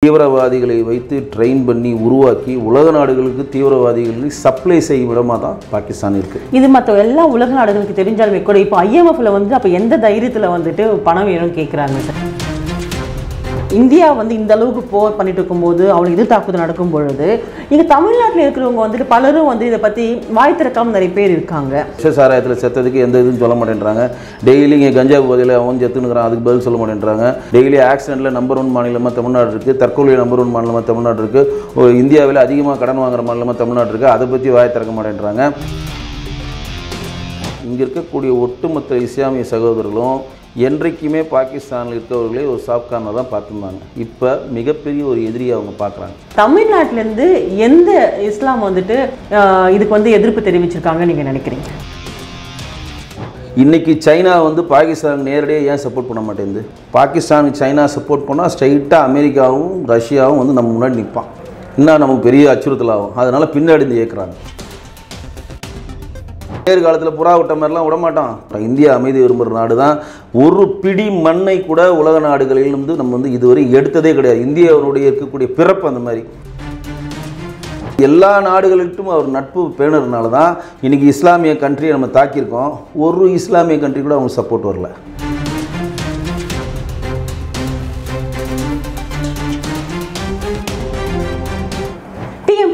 தீவிரவாதிகளை வைத்து ட்ரெயின் பண்ணி உருவாக்கி உலக நாடுகளுக்கு தீவிரவாதிகளை சப்ளை செய்யும் இடமாக தான் பாகிஸ்தான் இருக்குது. இது மற்ற எல்லா உலக நாடுகளுக்கு தெரிஞ்சாலுமே கூட இப்போ IMFல அப்போ எந்த தைரியத்தில் பணம் வேணும்னு கேட்குறாங்க சார். இந்தியா இந்த அளவுக்கு போர் பண்ணிட்டு இருக்கும்போது அவளுக்கு இது தாக்குதல் நடக்கும் பொழுது இங்கே தமிழ்நாட்டில் இருக்கிறவங்க பலரும் இதை பற்றி வாய் திறக்காமல் நிறைய பேர் இருக்காங்க. சாராயத்தில் செத்ததுக்கு எந்த இதுன்னு சொல்ல மாட்டேன்றாங்க. டெய்லி இங்கே கஞ்சா போதையில் அவன் செத்துனுக்கிறான், அதுக்கு பதில் சொல்ல மாட்டேன்றாங்க. டெய்லி ஆக்சிடென்ட்டில் நம்பர் 1 மாநிலமாக தமிழ்நாடு இருக்குது, தற்கொலை நம்பர் 1 மாநிலமாக தமிழ்நாடு இருக்குது, இந்தியாவில் அதிகமாக கடன் வாங்குற மாநிலமாக தமிழ்நாடு இருக்குது. அதை பற்றி வாய் திறக்க மாட்டேன்றாங்க. இங்கே இருக்கக்கூடிய ஒட்டுமொத்த இஸ்லாமிய சகோதரர்களும் என்றைக்குமே பாகிஸ்தானில் இருக்கவர்களே ஒரு சாப்கார்னர் தான் பார்த்துருந்தாங்க. இப்போ மிகப்பெரிய ஒரு எதிரியை அவங்க பார்க்குறாங்க. தமிழ்நாட்டிலேருந்து எந்த இஸ்லாம் இதுக்கு எதிர்ப்பு தெரிவிச்சிருக்காங்கன்னு நீங்கள் நினைக்கிறீங்க? இன்றைக்கி சைனா பாகிஸ்தானுக்கு நேரடியாக ஏன் சப்போர்ட் பண்ண மாட்டேங்குது? பாகிஸ்தானுக்கு சைனா சப்போர்ட் பண்ணால் ஸ்ட்ரைட்டாக அமெரிக்காவும் ரஷ்யாவும் நம்ம முன்னாடி நிற்பான். இன்னும் நமக்கு பெரிய அச்சுறுத்தலாகும். அதனால் பின்னாடி ஏற்கிறாங்க. நேரு காலத்தில் புறா விட்ட மாதிரிலாம் விடமாட்டான். இந்தியா அமைதி விரும்புகிற நாடு தான். ஒரு பிடி மண்ணை கூட உலக நாடுகளில் நம்ம இதுவரை எடுத்ததே கிடையாது. இந்தியாவுடைய இருக்கக்கூடிய பிறப்பு அந்த மாதிரி. எல்லா நாடுகளிட்டும் அவர் நட்பு பேணுறதுனால தான் இன்றைக்கி இஸ்லாமிய கண்ட்ரியை நம்ம தாக்கியிருக்கோம். ஒரு இஸ்லாமிய கண்ட்ரி கூட அவங்க சப்போர்ட் வரல.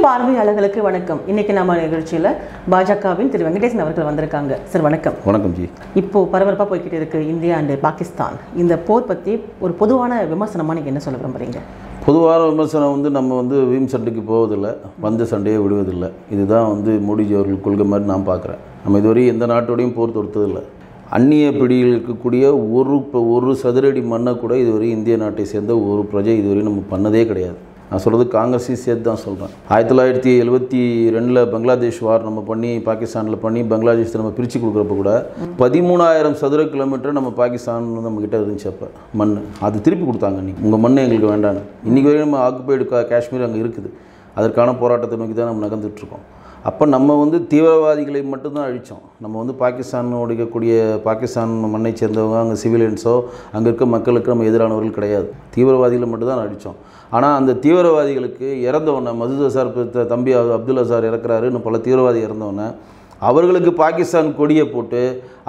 பார்வையாளர்களுக்கு வணக்கம். இன்னைக்கு நம்ம நிகழ்ச்சியில் பாஜகவின் திரு வெங்கடேசன் அவர்கள் வந்திருக்காங்க. சார் வணக்கம். வணக்கம் ஜி. இப்போ பரபரப்பாக போய்கிட்டு இருக்கு இந்தியா அண்ட் பாகிஸ்தான். இந்த போர் பற்றி ஒரு பொதுவான விமர்சனமாக நீங்கள் என்ன சொல்ல விரும்புகிறீங்க? பொதுவான விமர்சனம் நம்ம வீண் சண்டைக்கு போவதில்லை, வந்த சண்டையை விடுவதில்லை. இதுதான் மோடிஜி அவர்கள் கொள்கை மாதிரி நான் பார்க்குறேன். நம்ம இதுவரை எந்த நாட்டோடையும் போர் தொடுத்ததில்லை. அந்நிய பிடியில் இருக்கக்கூடிய ஒரு சதுரடி மண்ணை கூட இதுவரை இந்திய நாட்டை சேர்ந்த ஒரு பிரஜை இதுவரை நம்ம பண்ணதே கிடையாது. நான் சொல்கிறது காங்கிரஸையும் சேர்த்து தான் சொல்கிறேன். 1972 பங்களாதேஷ் வார் நம்ம பண்ணி பாகிஸ்தானில் பண்ணி பங்களாதேஷ் நம்ம பிரித்து கொடுக்குறப்ப கூட 13,000 சதுர கிலோமீட்டர் நம்ம பாகிஸ்தான் நம்மக்கிட்ட இருந்துச்சு. அப்போ மண் அது திருப்பி கொடுத்தாங்க. உங்கள் மண் எங்களுக்கு வேண்டான்னு. இன்றைக்கி வரையும் நம்ம ஆக்குபைடு காஷ்மீர் அங்கே இருக்குது. அதற்கான போராட்டத்தை நோக்கி தான் நம்ம நகர்ந்துட்டுருக்கோம். அப்போ நம்ம தீவிரவாதிகளை மட்டும்தான் அழித்தோம். நம்ம பாகிஸ்தானோட இருக்கக்கூடிய பாகிஸ்தான் மண்ணை சேர்ந்தவங்க, அங்கே சிவிலியன்ஸோ அங்கே இருக்க மக்களுக்கு நம்ம எதிரானவர்கள் கிடையாது. தீவிரவாதிகளை மட்டும்தான் அழித்தோம். ஆனால் அந்த தீவிரவாதிகளுக்கு இறந்தவொன்னே மசூத் அசார் தம்பி அப்துல் அசார் இறக்குறாரு, இன்னும் பல தீவிரவாதி இறந்தவொன்னே அவர்களுக்கு பாகிஸ்தான் கொடியை போட்டு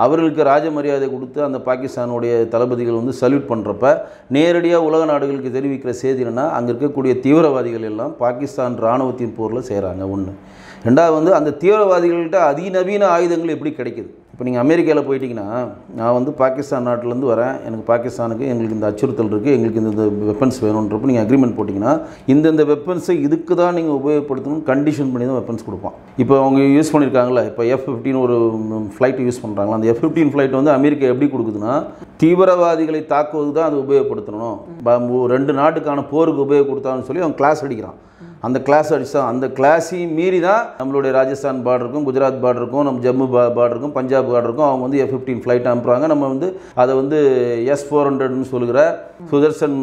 அவர்களுக்கு ராஜ மரியாதை கொடுத்து அந்த பாகிஸ்தானுடைய தளபதிகள் சல்யூட் பண்ணுறப்ப நேரடியாக உலக நாடுகளுக்கு தெரிவிக்கிற செய்தி என்னென்னா, அங்கே இருக்கக்கூடிய தீவிரவாதிகள் எல்லாம் பாகிஸ்தான் இராணுவத்தின் போரில் செய்கிறாங்க. ஒன்று. ரெண்டாவது அந்த தீவிரவாதிகள்கிட்ட அதிநவீன ஆயுதங்கள் எப்படி கிடைக்குது? இப்போ நீங்கள் அமெரிக்காவில் போயிட்டீங்கன்னா, நான் பாகிஸ்தான் நாட்டிலேருந்து வரேன், எனக்கு பாகிஸ்தானுக்கு எங்களுக்கு இந்த அச்சுறுத்தல் இருக்குது, எங்களுக்கு இந்த வெப்பன்ஸ் வேணுன்றப்போ நீங்கள் அக்ரிமெண்ட் போட்டிங்கன்னா இந்த வெப்பன்ஸை இதுக்கு தான் நீங்கள் உபயோகப்படுத்தணும்னு கண்டிஷன் பண்ணி தான் வெப்பன்ஸ் கொடுப்பான். இப்போ அவங்க யூஸ் பண்ணியிருக்காங்களா, இப்போ F-15 ஒரு ஃப்ளைட் யூஸ் பண்ணுறாங்களா, அந்த F-15 ஃப்ளைட் அமெரிக்கா எப்படி கொடுக்குதுன்னா, தீவிரவாதிகளை தாக்குவது தான் அது உபயோகப்படுத்தணும். 2 நாட்டுக்கான போருக்கு உபயோகப்படுத்தான்னு சொல்லி அவன் கிளாஸ் அடிக்கிறான். அந்த கிளாஸ் அடித்தான். அந்த கிளாஸையும் மீறி தான் நம்மளுடைய ராஜஸ்தான் பார்டருக்கும், குஜராத் பார்டருக்கும், நம்ம ஜம்மு பார்டருக்கும், பஞ்சாப் பார்டருக்கும் அவங்க F-15 ஃப்ளைட் அனுப்புகிறாங்க. நம்ம அதை S-400ன்னு சொல்லுகிற சுதர்சன்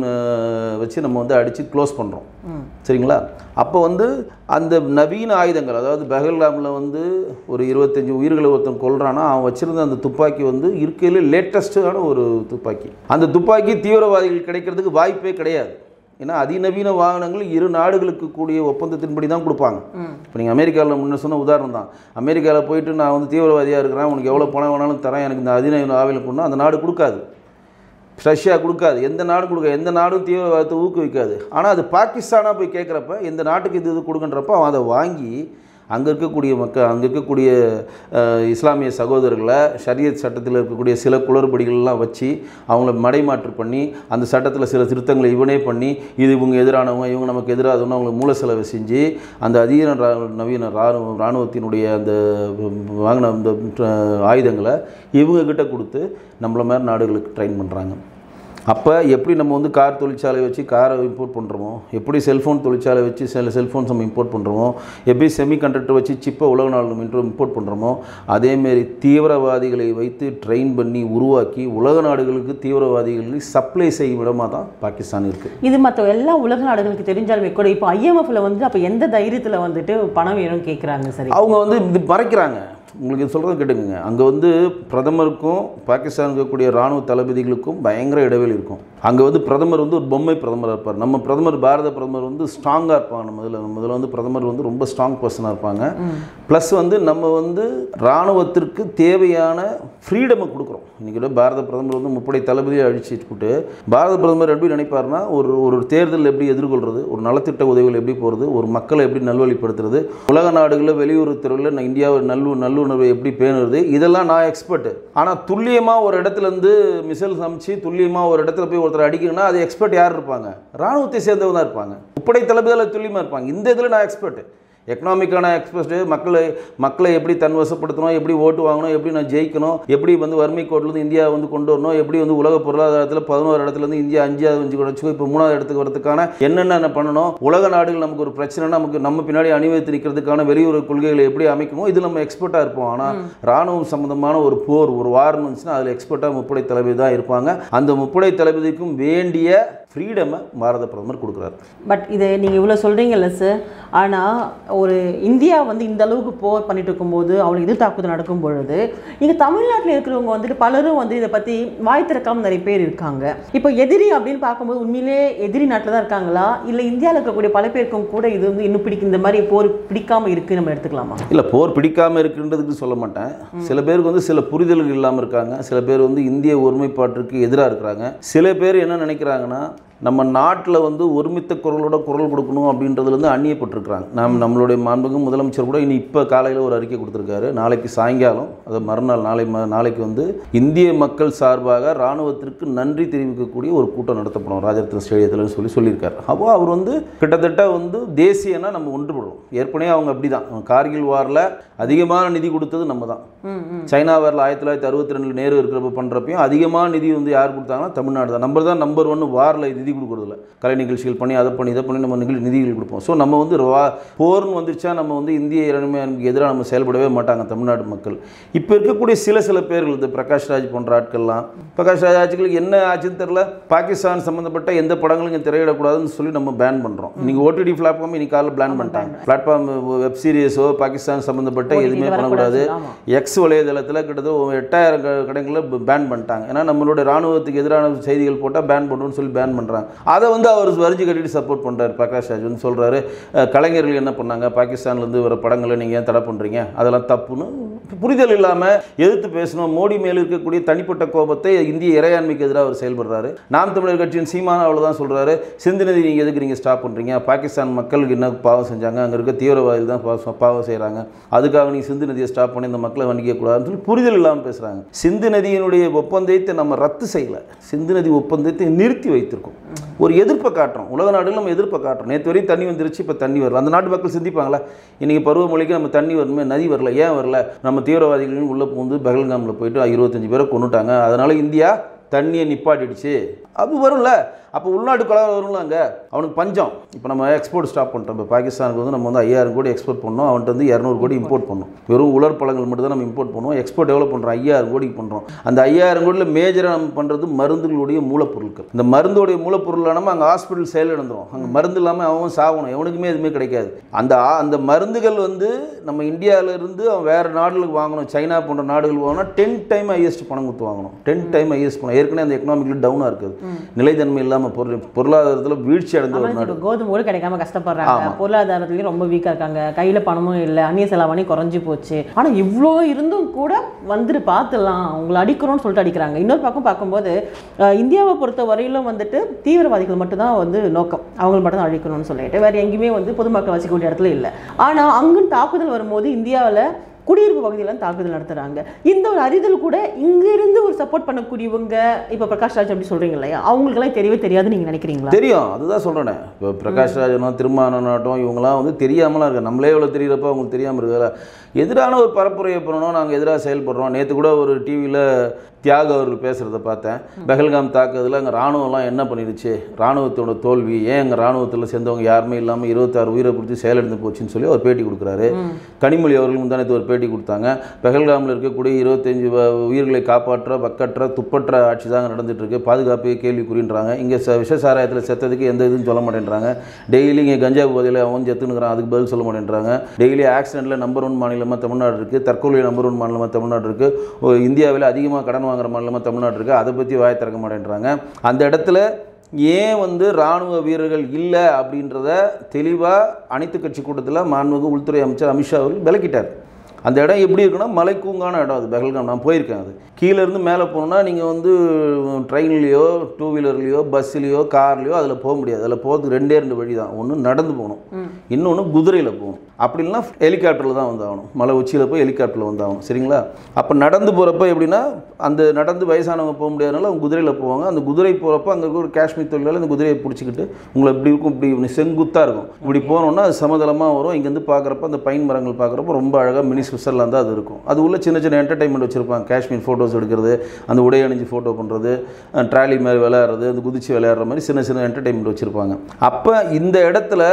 வச்சு நம்ம அடித்து க்ளோஸ் பண்ணுறோம். சரிங்களா? அப்போ அந்த நவீன ஆயுதங்கள், அதாவது பெஹல்காமில் ஒரு 25 உயிர்களை ஒருத்தன் கொள்றானா, அவன் வச்சுருந்த அந்த துப்பாக்கி இருக்கையில் லேட்டஸ்ட்டான ஒரு துப்பாக்கி. அந்த துப்பாக்கி தீவிரவாதிகள் கிடைக்கிறதுக்கு வாய்ப்பே கிடையாது. ஏன்னா அதிநவீன வாகனங்கள் இரு நாடுகளுக்கு கூடிய ஒப்பந்தத்தின்படி தான் கொடுப்பாங்க. இப்போ நீங்கள் அமெரிக்காவில் முன்ன சொன்ன உதாரணம் தான். அமெரிக்காவில் போயிட்டு நான் தீவிரவாதியாக இருக்கிறேன், உனக்கு எவ்வளோ பணம் வேணாலும் தரேன், எனக்கு இந்த அதிநவீன ஆவியில் கொண்டு அந்த நாடு கொடுக்காது. ரஷ்யா கொடுக்காது. எந்த நாடும் கொடுக்காது. எந்த நாடும் தீவிரவாதத்தை ஊக்குவிக்காது. ஆனால் அது பாகிஸ்தானாக போய் கேட்குறப்ப, இந்த நாட்டுக்கு இது கொடுக்குன்றப்ப அவன் அதை வாங்கி அங்கே இருக்கக்கூடிய மக்கள், அங்கே இருக்கக்கூடிய இஸ்லாமிய சகோதரர்களை ஷரியத் சட்டத்தில் இருக்கக்கூடிய சில குளறுபடிகள்லாம் வச்சு அவங்கள மடைமாற்று பண்ணி அந்த சட்டத்தில் சில திருத்தங்களை இவனே பண்ணி இது இவங்க எதிரானவங்க, இவங்க நமக்கு எதிரானவங்க, அவங்களுக்கு மூல செலவை செஞ்சு அந்த அதிக நவீன இராணுவத்தினுடைய அந்த வாங்கின அந்த ஆயுதங்களை இவங்கக்கிட்ட கொடுத்து நம்மள மாதிரி நாடுகளுக்கு ட்ரெயின் பண்ணுறாங்க. அப்போ எப்படி நம்ம கார் தொழிற்சாலை வச்சு காரை இம்போர்ட் பண்ணுறோமோ, எப்படி செல்ஃபோன் தொழிற்சாலை வச்சு செல்ஃபோன்ஸ் நம்ம இம்போர்ட் பண்ணுறோமோ, எப்படி செமிகண்டக்டர் வச்சு சிப்பை உலக நாடு இம்போர்ட் பண்ணுறோமோ, அதேமாரி தீவிரவாதிகளை வைத்து ட்ரெயின் பண்ணி உருவாக்கி உலக நாடுகளுக்கு தீவிரவாதிகளை சப்ளை செய்யும் இடமாக தான் பாகிஸ்தான் இருக்குது. இது மற்ற எல்லா உலக நாடுகளுக்கு தெரிஞ்சாலுமே கூட இப்போ IMFல அப்போ எந்த தைரியத்தில் பணம் வேணும்னு கேட்குறாங்க? சரி, அவங்க இது மறைக்கிறாங்க. உங்களுக்கு சொல்கிறது கேட்டுக்கோங்க, அங்கே வந்து பிரதமருக்கும் பாகிஸ்தானுக்கு இருக்கக்கூடிய இராணுவ தளபதிகளுக்கும் பயங்கர இடைவெளி இருக்கும். அங்கே வந்து பிரதமர் வந்து ஒரு பொம்மை பிரதமராக இருப்பார். நம்ம பிரதமர் பாரத பிரதமர் வந்து ஸ்ட்ராங்காக இருப்பாங்க. முதல்ல வந்து பிரதமர் வந்து ரொம்ப ஸ்ட்ராங் பர்சனாக இருப்பாங்க. ப்ளஸ் வந்து நம்ம வந்து இராணுவத்திற்கு தேவையான ஃப்ரீடமை கொடுக்குறோம். இன்றைக்கி பாரத பிரதமர் வந்து முப்படை தளபதியை அழிச்சிட்டு பாரத பிரதமர் எப்படி நினைப்பார்னா, ஒரு தேர்தல் எப்படி எதிர்கொள்கிறது, ஒரு நலத்திட்ட உதவிகள் எப்படி போகிறது, ஒரு மக்களை எப்படி நல்வழிப்படுத்துறது, உலக நாடுகளில் வெளியுறவுத்துறையில் நான் இந்தியாவை நல்லுணர்வை எப்படி பேணுறது, இதெல்லாம் நான் எக்ஸ்பர்ட். ஆனால் துல்லியமாக ஒரு இடத்துல இருந்து மிசைல் சமைச்சு துல்லியமாக ஒரு இடத்துல போய் ஒருத்தர் அடிக்கணும்னா அது எக்ஸ்பர்ட் யார் இருப்பாங்க? இராணுவத்தை சேர்ந்தவங்க தான் இருப்பாங்க. முப்படை தளபதியில் துல்லியமாக இருப்பாங்க. இந்த இதில் நான் எக்ஸ்பர்ட், எக்கனாமிக்கான எக்ஸ்பர்ட். மக்களை எப்படி தன்வசப்படுத்தணும், எப்படி ஓட்டு வாங்கணும், எப்படி நான் ஜெயிக்கணும், எப்படி வந்து வறுமை கோட்டிலேருந்து இந்தியா வந்து கொண்டு வரணும், எப்படி வந்து உலக பொருளாதாரத்தில் 11 இடத்துலேருந்து இந்தியா 5வது குறைச்சிக்கோ, இப்போ 3வது இடத்துக்கு வரதுக்கான என்னென்ன பண்ணணும், உலக நாடுகள் நமக்கு ஒரு பிரச்சனைனா நம்ம பின்னாடி அணிவகுத்து நிற்கிறதுக்கான வெளியுறவு கொள்கைகளை எப்படி அமைக்கணும், இது நம்ம எக்ஸ்பர்ட்டாக இருப்போம். ஆனால் இராணுவம் சம்பந்தமான ஒரு போர், ஒரு வார்னு வந்துச்சுன்னா அதில் எக்ஸ்பர்ட்டாக முப்படை தளபதி தான் இருப்பாங்க. அந்த முப்படை தளபதிக்கும் வேண்டிய ஃப்ரீடமை பாரத பிரதமர் கொடுக்குறாரு. பட் இது நீங்கள் இவ்வளோ சொல்கிறீங்கல்ல சார், ஆனால் ஒரு இந்தியா வந்து இந்த அளவுக்கு போர் பண்ணிட்டு இருக்கும்போது அவளுக்கு எதிர்த்தாக்குதல் நடக்கும் பொழுது இங்கே தமிழ்நாட்டில் இருக்கிறவங்க வந்துட்டு பலரும் வந்து இதை பற்றி வாய் திறக்காமல் நிறைய பேர் இருக்காங்க. இப்போ எதிரி அப்படின்னு பார்க்கும்போது உண்மையிலே எதிரி நாட்டில் தான் இருக்காங்களா, இல்லை இந்தியாவில் இருக்கக்கூடிய பல பேருக்கும் கூட இது வந்து இன்னும் இந்த மாதிரி போர் பிடிக்காமல் இருக்குது நம்ம எடுத்துக்கலாமா? இல்லை, போர் பிடிக்காமல் இருக்குன்றதுக்கு சொல்ல மாட்டேன். சில பேருக்கு வந்து சில புரிதல்கள் இல்லாமல் இருக்காங்க. சில பேர் வந்து இந்திய ஒருமைப்பாட்டிற்கு எதிராக இருக்கிறாங்க. சில பேர் என்ன நினைக்கிறாங்கன்னா, நம்ம நாட்டில் வந்து ஒருமித்த குரலோட குரல் கொடுக்கணும் அப்படின்றதுலேருந்து அந்நியப்பட்டிருக்கிறாங்க. நம்மளுடைய மாண்புமிகு முதலமைச்சர் கூட இப்போ காலையில் ஒரு அறிக்கை கொடுத்துருக்காரு. நாளைக்கு சாயங்காலம், அது மறுநாள் நாளைக்கு வந்து இந்திய மக்கள் சார்பாக இராணுவத்திற்கு நன்றி தெரிவிக்கக்கூடிய ஒரு கூட்டம் நடத்தப்படும் ராஜரத்ன ஸ்டேடியத்தில் சொல்லியிருக்காரு. அப்போ அவர் வந்து கிட்டத்தட்ட வந்து தேசியனா நம்ம ஒன்றுபடுறோம். ஏற்கனவே அவங்க அப்படி தான், கார்கில் வாரில் அதிகமான நிதி கொடுத்தது நம்ம தான். சைனா வாரில் 1962 நேரு இருக்கிறப்ப பண்ணுறப்பையும் அதிகமான நிதி வந்து யார் கொடுத்தாங்கன்னா தமிழ்நாடு தான். நம்ம தான் நம்பர் 1 வாரில் நிதி கொடுக்குறதில்ல. கலை நிகழ்ச்சிகள் பண்ணி இதை பண்ணி நம்ம நிதிகள் கொடுப்போம். ஸோ நம்ம வந்து போர்னு வந்துருச்சா நம்ம வந்து இந்திய இறைமைக்கு எதிராக நம்ம செயல்படவே மாட்டாங்க தமிழ்நாடு மக்கள். இப்போ இருக்கக்கூடிய சில பேர்கள், இந்த பிரகாஷ் ராஜ் போன்ற ஆட்கள்லாம், பிரகாஷ் ராஜ் ஆட்சிகளுக்கு என்ன ஆச்சுன்னு தெரியல, பாகிஸ்தான் சம்மந்தப்பட்ட எந்த படங்களும் இங்கே திரையிடக்கூடாதுன்னு சொல்லி நம்ம பேன் பண்ணுறோம். இன்னைக்கு ஓடிடி பிளாட்ஃபார்ம் இன்னைக்கு காலையில் பேன் பண்ணிட்டாங்க. பிளாட்ஃபார்ம் வெப் சீரிஸோ பாகிஸ்தான் சம்மந்தப்பட்ட எதுவுமே பண்ணக்கூடாது. எக்ஸ் வலைதளத்தில் கிட்டத்தட்ட 8000 கடைகளில் பேன் பண்ணிட்டாங்க. ஏன்னா நம்மளுடைய ராணுவத்துக்கு எதிரான செய்திகள் போட்டால் பேன் பண்ணுறோன்னு சொல்லி பேன் பண்ணுறாங்க. அதை வந்து அவர் வரிஞ்சு கட்டிட்டு சப்போர்ட் பண்ணுறாரு. பிரகாஷ் ராஜ் வந்து சொல்கிறாரு, கலைஞர்கள் என்ன பண்ணாங்க, பாகிஸ்தான்லேருந்து வர படங்களை நீங்கள் ஏன் தடை பண்ணுறீங்க, அதெல்லாம் தப்புன்னு புரிதல் இல்லாமல் எதிர்த்து பேசணும். மோடி மேல் இருக்கக்கூடிய தனிப்பட்ட கோபத்தை இந்திய இறையாண்மைக்கு எதிராக அவர் செயல்படுறாரு. நாம் தமிழர் கட்சியின் சீமான் அவ்வளோதான் சொல்கிறாரு, சிந்து நதி நீங்கள் எதுக்கு நீங்கள் ஸ்டாப் பண்ணுறீங்க, பாகிஸ்தான் மக்களுக்கு என்ன பாவம் செஞ்சாங்க, அங்கே இருக்க தீவிரவாதிகள் தான் பாவம் செய்கிறாங்க, அதுக்காக நீங்கள் சிந்து நதியை ஸ்டாப் பண்ணி இந்த மக்களை வணிக்கக்கூடாதுன்னு சொல்லி புரிதல் இல்லாமல் பேசுகிறாங்க. சிந்து நதியினுடைய ஒப்பந்தத்தை நம்ம ரத்து செய்யலை, சிந்து நதி ஒப்பந்தத்தை நிறுத்தி வைத்திருக்கோம். ஒரு எதிர்ப்பை காட்டுறோம். உலக நாடுகள் நம்ம எதிர்ப்பை காட்டுறோம். நேற்று வரையும் தண்ணி வந்துருச்சு, இப்போ தண்ணி வரல. அந்த நாட்டு மக்கள் சிந்திப்பாங்களா, இன்றைக்கி பருவமழைக்கு நம்ம தண்ணி வரணுமே, நதி வரல, ஏன் வரல, நம்ம தீவிரவாதிகள் உள்ளே பூந்து பகல்காமில் போயிட்டு 25 பேரை கொண்டுட்டாங்க, அதனால் இந்தியா தண்ணியை நிப்பாட்டிடுச்சு, அது வரும்ல. அப்போ உள்நாட்டு கலவரம் வரும்ல, அங்கே அவனுக்கு பஞ்சம். இப்போ நம்ம எக்ஸ்போர்ட் ஸ்டாப் பண்ணிட்டோம். இப்போ பாகிஸ்தானுக்கு வந்து நம்ம வந்து 5000 கோடி எக்ஸ்போர்ட் பண்ணோம், அவன்ட்டு வந்து 200 கோடி இம்போர்ட் பண்ணோம். வெறும் உலர் பழங்கள் மட்டும் தான் நம்ம இம்போர்ட் பண்ணுவோம். எக்ஸ்போர்ட் எவ்வளோ பண்ணுறோம், 5000 கோடிக்கு பண்ணுறோம். அந்த 5000 கோடியில் மேஜராக நம்ம பண்ணுறது மருந்துகளுடைய மூலப்பொருட்கள். இந்த மருந்துடைய மூலப்பொருள் இல்லாமல் அங்கே ஹாஸ்பிட்டல் செயல் இழந்துடும். அங்கே மருந்து இல்லாமல் அவன் சாகணும், எவனுக்குமே எதுவுமே கிடைக்காது. அந்த மருந்துகள் வந்து நம்ம இந்தியாவிலேருந்து அவன் வேறு நாடுகளுக்கு வாங்கணும், சைனா போன்ற நாடுகள் வாங்கினா 10 டைம் ஹையஸ்ட் பணம் கொடுத்து வாங்கணும். 10 டைம் ஹையஸ்ட் பணம். ஏற்கனவே அந்த எக்கனாமிக்கில் டவுனாக இருக்குது, நிலைத்தன்மை இல்லாமல் பொருளாதாரத்தில் வீழ்ச்சி அடைந்த ஒரு நாடு. கோதுமை கூட கிடைக்காம கஷ்டப்படுறாங்க, பொருளாதாரத்துலேயும் ரொம்ப வீக்காக இருக்காங்க, கையில் பணமும் இல்லை, அந்நிய செலாவணி குறைஞ்சி போச்சு. ஆனால் இவ்வளோ இருந்தும் கூட வந்துட்டு பார்த்துலாம் உங்களை அடிக்கிறோன்னு சொல்லிட்டு அடிக்கிறாங்க. இன்னொரு பக்கம் பார்க்கும்போது இந்தியாவை பொறுத்த வரையிலும் வந்துட்டு தீவிரவாதிகள் மட்டும்தான் வந்து நோக்கம், அவங்களை மட்டும் தான் அழிக்கணும்னு சொல்லிட்டு வேறு எங்கேயுமே வந்து பொதுமக்கள் வசிக்கக்கூடிய இடத்துல இல்லை. ஆனால் அங்குன்னு தாக்குதல் வரும்போது இந்தியாவில் குடியிருப்பு பகுதியில் தாக்குதல் நடத்துகிறாங்க. இந்த ஒரு அறிதல் கூட இங்கிருந்து ஒரு சப்போர்ட் பண்ணக்கூடியவங்க, இப்போ பிரகாஷ் ராஜ் அப்படி சொல்கிறீங்க இல்லையா, அவங்களுக்கெல்லாம் தெரியவே தெரியாது நீங்கள் நினைக்கிறீங்களா? தெரியும், அதுதான் சொல்கிறேன். இப்போ பிரகாஷ் ராஜனும் திருமாவளவனாட்டம் இவங்களாம் வந்து தெரியாமலாம் இருக்கு. நம்மளே எவ்வளோ தெரிகிறப்ப அவங்களுக்கு தெரியாமல் இருக்குல்ல. எதிரான ஒரு பரப்புரையை பண்ணணும், நாங்கள் எதிராக செயல்படுறோம். நேற்று கூட ஒரு டிவியில் தியாக அவர்கள் பேசுகிறத பார்த்தேன். பெஹல்காம் தாக்குதலில் அங்கே இராணுவம்லாம் என்ன பண்ணிடுச்சு, இராணுவத்தோட தோல்வி, ஏன் எங்கள் இராணுவத்தில் சேர்ந்தவங்க யாருமே இல்லாமல் 26 உயிரை பிடிச்சி செயலிழந்து போச்சுன்னு சொல்லி அவர் பேட்டி கொடுக்குறாரு. கனிமொழி அவர்கள் முந்தானத்து ஒரு பேட்டி கொடுத்தாங்க. பெஹல்காமில் இருக்கக்கூடிய 25 உயிர்களை காப்பாற்ற வக்கற்ற துப்பற்ற ஆட்சி தாங்க நடந்துட்டு இருக்கு, பாதுகாப்பே கேள்விக்குறின்றாங்க. இங்கே விஷசாராயத்தில் செத்ததுக்கு எந்த இதுன்னு சொல்ல மாட்டேன்றாங்க. டெய்லி இங்கே கஞ்சா போதையில் அவன் செத்துனுக்கிறான், அதுக்கு பதில் சொல்ல மாட்டேன்றாங்க. டெய்லி ஆக்சிடென்ட்டில் நம்பர் 1 மாநிலமாக தமிழ்நாடு இருக்குது, தற்கொலை நம்பர் 1 மாநிலமாக தமிழ்நாடு இருக்குது, இந்தியாவில் அதிகமாக கடன் வாங்குற மாநிலமாக தமிழ்நாடு இருக்குது, அதை பற்றி வாய் திறக்க மாட்டேன்றாங்க. அந்த இடத்துல ஏன் வந்து இராணுவ வீரர்கள் இல்லை அப்படின்றத தெளிவாக அனைத்து கட்சி கூட்டத்தில் மாண்புமிகு உள்துறை அமைச்சர் அமித்ஷா அவர்கள் விளக்கிட்டார். அந்த இடம் எப்படி இருக்குன்னா மலைக்கூங்கான இடம் அது பெஹல்காம். நான் போயிருக்கேன். அது கீழேருந்து மேலே போகணுன்னா நீங்கள் வந்து ட்ரெயின்லேயோ 2 வீலர்லேயோ பஸ்ஸுலேயோ கார்லேயோ அதில் போக முடியாது. அதில் போகிறதுக்கு 2 வழி தான். ஒன்று நடந்து போகணும், இன்னொன்று குதிரையில் போகணும், அப்படி இல்லைனா ஹெலிகாப்டரில் தான் வந்தாகணும். மலை உச்சியில் போய் ஹெலிகாப்டரில் வந்தாகணும். சரிங்களா? அப்போ நடந்து போகிறப்ப எப்படின்னா அந்த நடந்து வயசானவங்க போக முடியாதனால அவங்க குதிரையில் போவாங்க. அந்த குதிரை போகிறப்ப அங்கே இருக்க ஒரு காஷ்மீர் தொழிலாளர் அந்த குதிரையை பிடிச்சிக்கிட்டு உங்களை இப்படி இருக்கும், இப்படி செங்குத்தாக இருக்கும், இப்படி போனோன்னா அது சமதளமாக வரும். இங்கேருந்து பார்க்குறப்ப அந்த பைன் மரங்கள் பார்க்குறப்ப ரொம்ப அழகாக மினி சுவிட்சர்லாந்து அது இருக்கும். அது உள்ள சின்ன சின்ன என்டர்டைன்மெண்ட் வச்சுருப்பாங்க. காஷ்மீர் ஃபோட்டோஸ் எடுக்கிறது, அந்த உடை அணிஞ்சு ஃபோட்டோ பண்ணுறது, ட்ராலி மாதிரி விளையாடுறது, அந்த குதிச்சு விளையாடுற மாதிரி சின்ன சின்ன என்டர்டைன்மெண்ட் வச்சுருப்பாங்க. அப்போ இந்த இடத்துல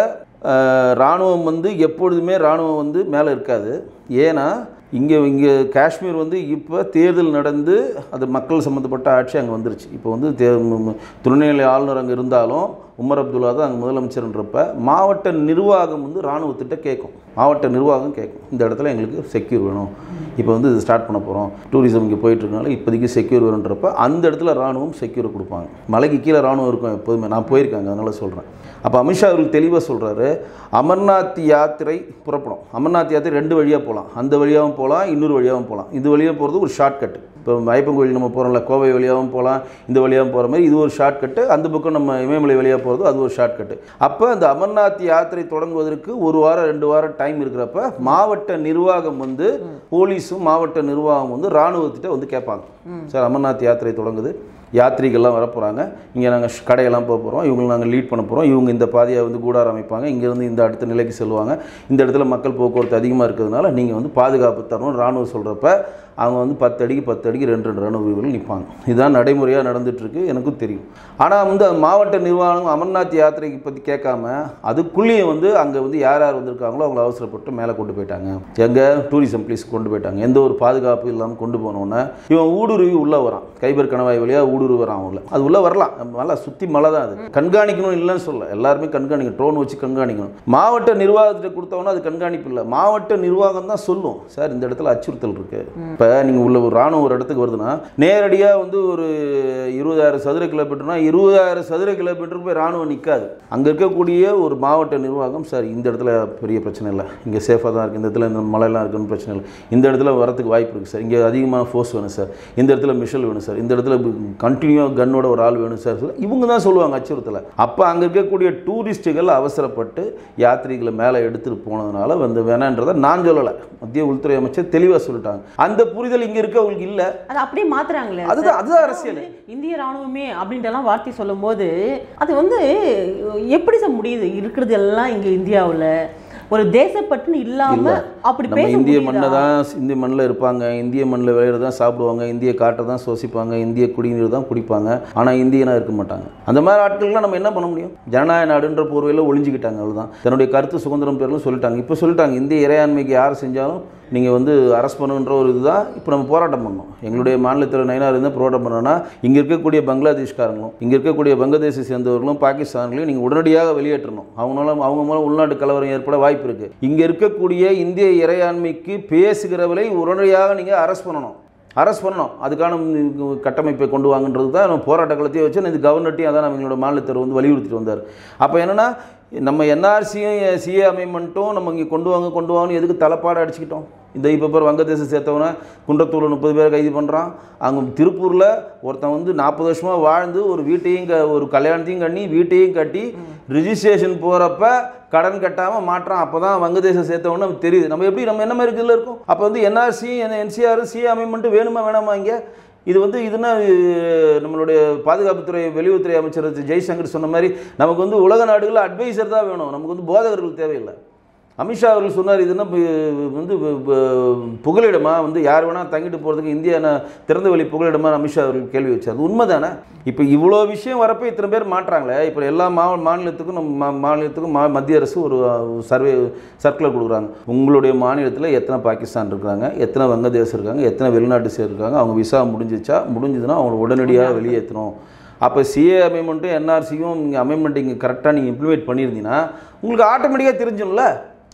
இராணுவம் வந்து எப்பொழுதுமே இராணுவம் வந்து மேலே இருக்காது. ஏன்னா இங்கே காஷ்மீர் வந்து இப்போ தேர்தல் நடந்து அது மக்கள் சம்மந்தப்பட்ட ஆட்சி அங்கே வந்துருச்சு. இப்போ வந்து துணைநிலை ஆளுநர் அங்கே இருந்தாலும் உமர் அப்துல்லா தான் அங்கே முதலமைச்சர்ன்றப்ப மாவட்ட நிர்வாகம் வந்து இராணுவத்திட்ட கேட்கும். மாவட்ட நிர்வாகம் கேட்கும், இந்த இடத்துல எங்களுக்கு செக்யூர் வேணும், இப்போ வந்து இது ஸ்டார்ட் பண்ண போகிறோம், டூரிசம் இங்கே போயிட்டுருக்கனால இப்போதைக்கு செக்யூர் வேணுன்றப்ப அந்த இடத்துல இராணுவம் செக்யூர் கொடுப்பாங்க. மலைக்கு கீழே இராணுவம் இருக்கும் எப்போதுமே. நான் போயிருக்காங்க, அதனால் சொல்கிறேன். அப்போ அமித்ஷா அவர்கள் தெளிவாக சொல்கிறாரு, அமர்நாத் யாத்திரை புறப்படும். அமர்நாத் யாத்திரை 2 வழியாக போகலாம். அந்த வழியாகவும் போகலாம், இன்னொரு வழியாகவும் போகலாம். இது வழியாக போகிறது ஒரு ஷார்ட்கட். இப்போ ஐயப்பன் கோயில் நம்ம போகிறோம்ல, கோவை வழியாகவும் போகலாம், இந்த வழியாகவும் போகிற மாதிரி இது ஒரு ஷார்ட்கட்டு. அந்த பக்கம் நம்ம இமயமலை வழியாக போகிறது அது ஒரு ஷார்ட்கட்டு. அப்போ அந்த அமர்நாத் யாத்திரை தொடங்குவதற்கு 1 வாரம் 2 வாரம் டைம் இருக்கிறப்ப மாவட்ட நிர்வாகம் வந்து போலீஸும் மாவட்ட நிர்வாகம் வந்து இராணுவத்திட்ட வந்து கேட்பாங்க, சார் அமர்நாத் யாத்திரை தொடங்குது, யாத்திரிகள்லாம் வரப்போகிறாங்க, இங்கே நாங்கள் கடையெல்லாம் போக போகிறோம், இவங்களை நாங்கள் லீட் பண்ண போகிறோம், இவங்க இந்த பாதையை வந்து கூடாரம் அமைப்பாங்க, இங்கேருந்து இந்த அடுத்த நிலைக்கு செல்வாங்க, இந்த இடத்துல மக்கள் போக்குவரத்து அதிகமாக இருக்கிறதுனால நீங்கள் வந்து பாதுகாப்பு தரணும் இராணுவம் சொல்கிறப்ப அவங்க வந்து 10 அடிக்கு 10 அடிக்கு 2 இராணுவ வீரர்கள் நிற்பாங்க. இதுதான் நடைமுறையாக நடந்துகிட்ருக்கு, எனக்கும் தெரியும். ஆனால் வந்து மாவட்ட நிர்வாகம் அமர்நாத் யாத்திரைக்கு பற்றி கேட்காம அதுக்குள்ளேயே வந்து அங்கே வந்து யார் யார் வந்திருக்காங்களோ அவங்கள அவசரப்பட்டு மேலே கொண்டு போயிட்டாங்க. எங்கே டூரிசம் பிளேஸ் கொண்டு போயிட்டாங்க. எந்த ஒரு பாதுகாப்பு இல்லாமல் கொண்டு போனோன்னே இவன் ஊடுருவி உள்ளே வரான், கைபர் கணவாய் வழியாக ஊடுருவி வரான். உள்ள அது உள்ளே வரலாம், நல்லா சுற்றி மலை தான். அது கண்காணிக்கணும் இல்லைன்னு சொல்ல, எல்லாருமே கண்காணிக்கணும், ட்ரோன் வச்சு கண்காணிக்கணும். மாவட்ட நிர்வாகத்திட்ட கொடுத்தவொன்னா அது கண்காணிப்பு இல்லை, மாவட்ட நிர்வாகம் தான் சொல்லும், சார் இந்த இடத்துல அச்சுறுத்தல் இருக்குது. இப்போ நீங்கள் உள்ள ஒரு இராணுவம் ஒரு இடத்துக்கு வருதுன்னா நேரடியாக வந்து ஒரு 20,000 சதுர கிலோமீட்டர்னா 20,000 சதுர கிலோமீட்டருக்கு போய் இராணுவம் நிற்காது. அங்கே இருக்கக்கூடிய ஒரு மாவட்ட நிர்வாகம், சார் இந்த இடத்துல பெரிய பிரச்சனை இல்லை, இங்கே சேஃபாக தான் இருக்குது, இந்த இடத்துல இந்த மழைலாம் இருக்குன்னு பிரச்சனை இல்லை, இந்த இடத்துல வரத்துக்கு வாய்ப்பு இருக்குது சார், இங்கே அதிகமான ஃபோர்ஸ் வேணும் சார், இந்த இடத்துல மிஷல் வேணும் சார், இந்த இடத்துல கண்டினியூவாக கன்னோட ஒரு ஆள் வேணும் சார், இவங்க தான் சொல்லுவாங்க அச்சுறுத்தலை. அப்போ அங்கே இருக்கக்கூடிய டூரிஸ்ட்டுகள் அவசரப்பட்டு யாத்திரிகளை மேலே எடுத்துகிட்டு போனதுனால வந்து வேணான்றதை நான் சொல்லலை, மத்திய உள்துறை அமைச்சர் தெளிவாக சொல்லிட்டாங்க. அந்த புரிதல் இங்கே இருக்கவங்களுக்கு இல்லை, அது அப்படியே மாத்துறாங்களே. அதுதான் அரசியல். இந்திய ராணுவமே அப்படின்ட்டுலாம் வார்த்தை சொல்லும் போது அது வந்து எப்படி சார் முடியுது? இருக்கிறது எல்லாம் இங்கே இந்தியாவில் ஒரு தேசப்பட்டுன்னு இல்லாம அப்படி பேச இந்திய மண்ணை தான், இந்திய மண்ணில் இருப்பாங்க, இந்திய மண்ணில் விளையிறது தான் சாப்பிடுவாங்க, இந்திய காற்றை தான் சுவாசிப்பாங்க, இந்திய குடிநீர் தான் குடிப்பாங்க, ஆனால் இந்தியனாக இருக்க மாட்டாங்க. அந்த மாதிரி ஆட்கள்லாம் நம்ம என்ன பண்ண முடியும்? ஜனநாயக நாடுன்ற போர்வையில் ஒளிஞ்சிக்கிட்டாங்க, அவ்வளோதான். தன்னுடைய கருத்து சுதந்திரம் பேரில் சொல்லிட்டாங்க. இப்போ சொல்லிட்டாங்க, இந்திய இறையாண்மைக்கு யார் செஞ்சாலும் நீங்கள் வந்து அரெஸ்ட் பண்ணுன்ற ஒரு இதுதான் இப்போ நம்ம போராட்டம் பண்ணோம். எங்களுடைய மாநிலத்தில் நயினார் இருந்தால் போராட்டம் பண்ணோன்னா இங்கே இருக்கக்கூடிய பங்களாதேஷ்காரங்களும் இங்கே இருக்கக்கூடிய வங்கதேசை சேர்ந்தவர்களும் பாகிஸ்தான்களையும் நீங்கள் உடனடியாக வெளியேற்றணும். அவங்க மூலம் உள்நாட்டு கலவரம் ஏற்பட வாய்ப்பு இருக்குது. இங்கே இருக்கக்கூடிய இந்திய இறையாண்மைக்கு பேசுகிறவரை உடனடியாக நீங்கள் அரெஸ்ட் பண்ணணும். அதுக்கான கட்டமைப்பை கொண்டு வாங்கன்றது தான் நம்ம போராட்ட களத்தையே வச்சு இது கவர்னர்ட்டையும் அதான் நம்ம எங்களோட மாநிலத்தில் வந்து வலியுறுத்திட்டு வந்தார். அப்போ என்னென்னா நம்ம என்ஆர்சியும் சிஏ அமெண்ட்மெண்ட்டும் நம்ம இங்கே கொண்டு வாங்கன்னு எதுக்கு தலைப்பாடு அடிச்சுக்கிட்டோம்? இந்த இப்போ பேர் வங்கதேசம் சேர்த்தவனை குன்றத்தூரில் 30 பேரை கைது பண்ணுறான். அங்கே திருப்பூரில் ஒருத்தன் வந்து 40 வருஷமாக வாழ்ந்து ஒரு வீட்டையும் ஒரு கல்யாணத்தையும் கட்டி வீட்டையும் கட்டி ரிஜிஸ்ட்ரேஷன் போகிறப்ப கடன் கட்டாமல் மாற்றான். அப்போ தான் வங்கதேசம் சேர்த்தவொன்னு நமக்கு தெரியுது நம்ம என்ன மாதிரி இதில் இருக்கும். அப்போ வந்து என்ஆர்சி என்சிஆர் சிஏ அமெண்ட்மெண்ட்டு வேணுமா வேணாமா? இங்கே இது வந்து இதுனா நம்மளுடைய பாதுகாப்புத்துறை வெளியுறவுத்துறை அமைச்சர் ஜெய்சங்கர் சொன்ன மாதிரி நமக்கு வந்து உலக நாடுகளில் அட்வைசர் தான் வேணும், நமக்கு வந்து போதகர்கள் தேவையில்லை. அமித்ஷா அவர்கள் சொன்னார், இதுன்னா வந்து புகலிடமா, வந்து யார் வேணால் தங்கிட்டு போகிறதுக்கு இந்தியா திறந்த வெளி புகலிடமா அமித்ஷா அவர்கள் கேள்வி வச்சார். அது உண்மை தானே? இப்போ இவ்வளோ விஷயம் வரப்போ இத்தனை பேர் மாட்டுறாங்களே. இப்போ எல்லா மாநிலத்துக்கும் நம்ம மாநிலத்துக்கும் மத்திய அரசு ஒரு சர்க்குலர் கொடுக்குறாங்க. உங்களுடைய மாநிலத்தில் எத்தனை பாகிஸ்தான் இருக்கிறாங்க, எத்தனை வங்கதேசம் இருக்காங்க, எத்தனை வெளிநாட்டு சேர் இருக்காங்க, அவங்க விசா முடிஞ்சுதுன்னா அவங்களை உடனடியாக வெளியேற்றணும். அப்போ சிஏ அமெண்ட்டும் என்ஆர்சியும் நீங்கள் அமெண்ட்மெண்ட் இங்கே கரெக்டாக நீங்கள் இம்ப்ளிமெண்ட் பண்ணியிருந்தீங்கன்னா உங்களுக்கு ஆட்டோமேட்டிக்காக தெரிஞ்சும்ல.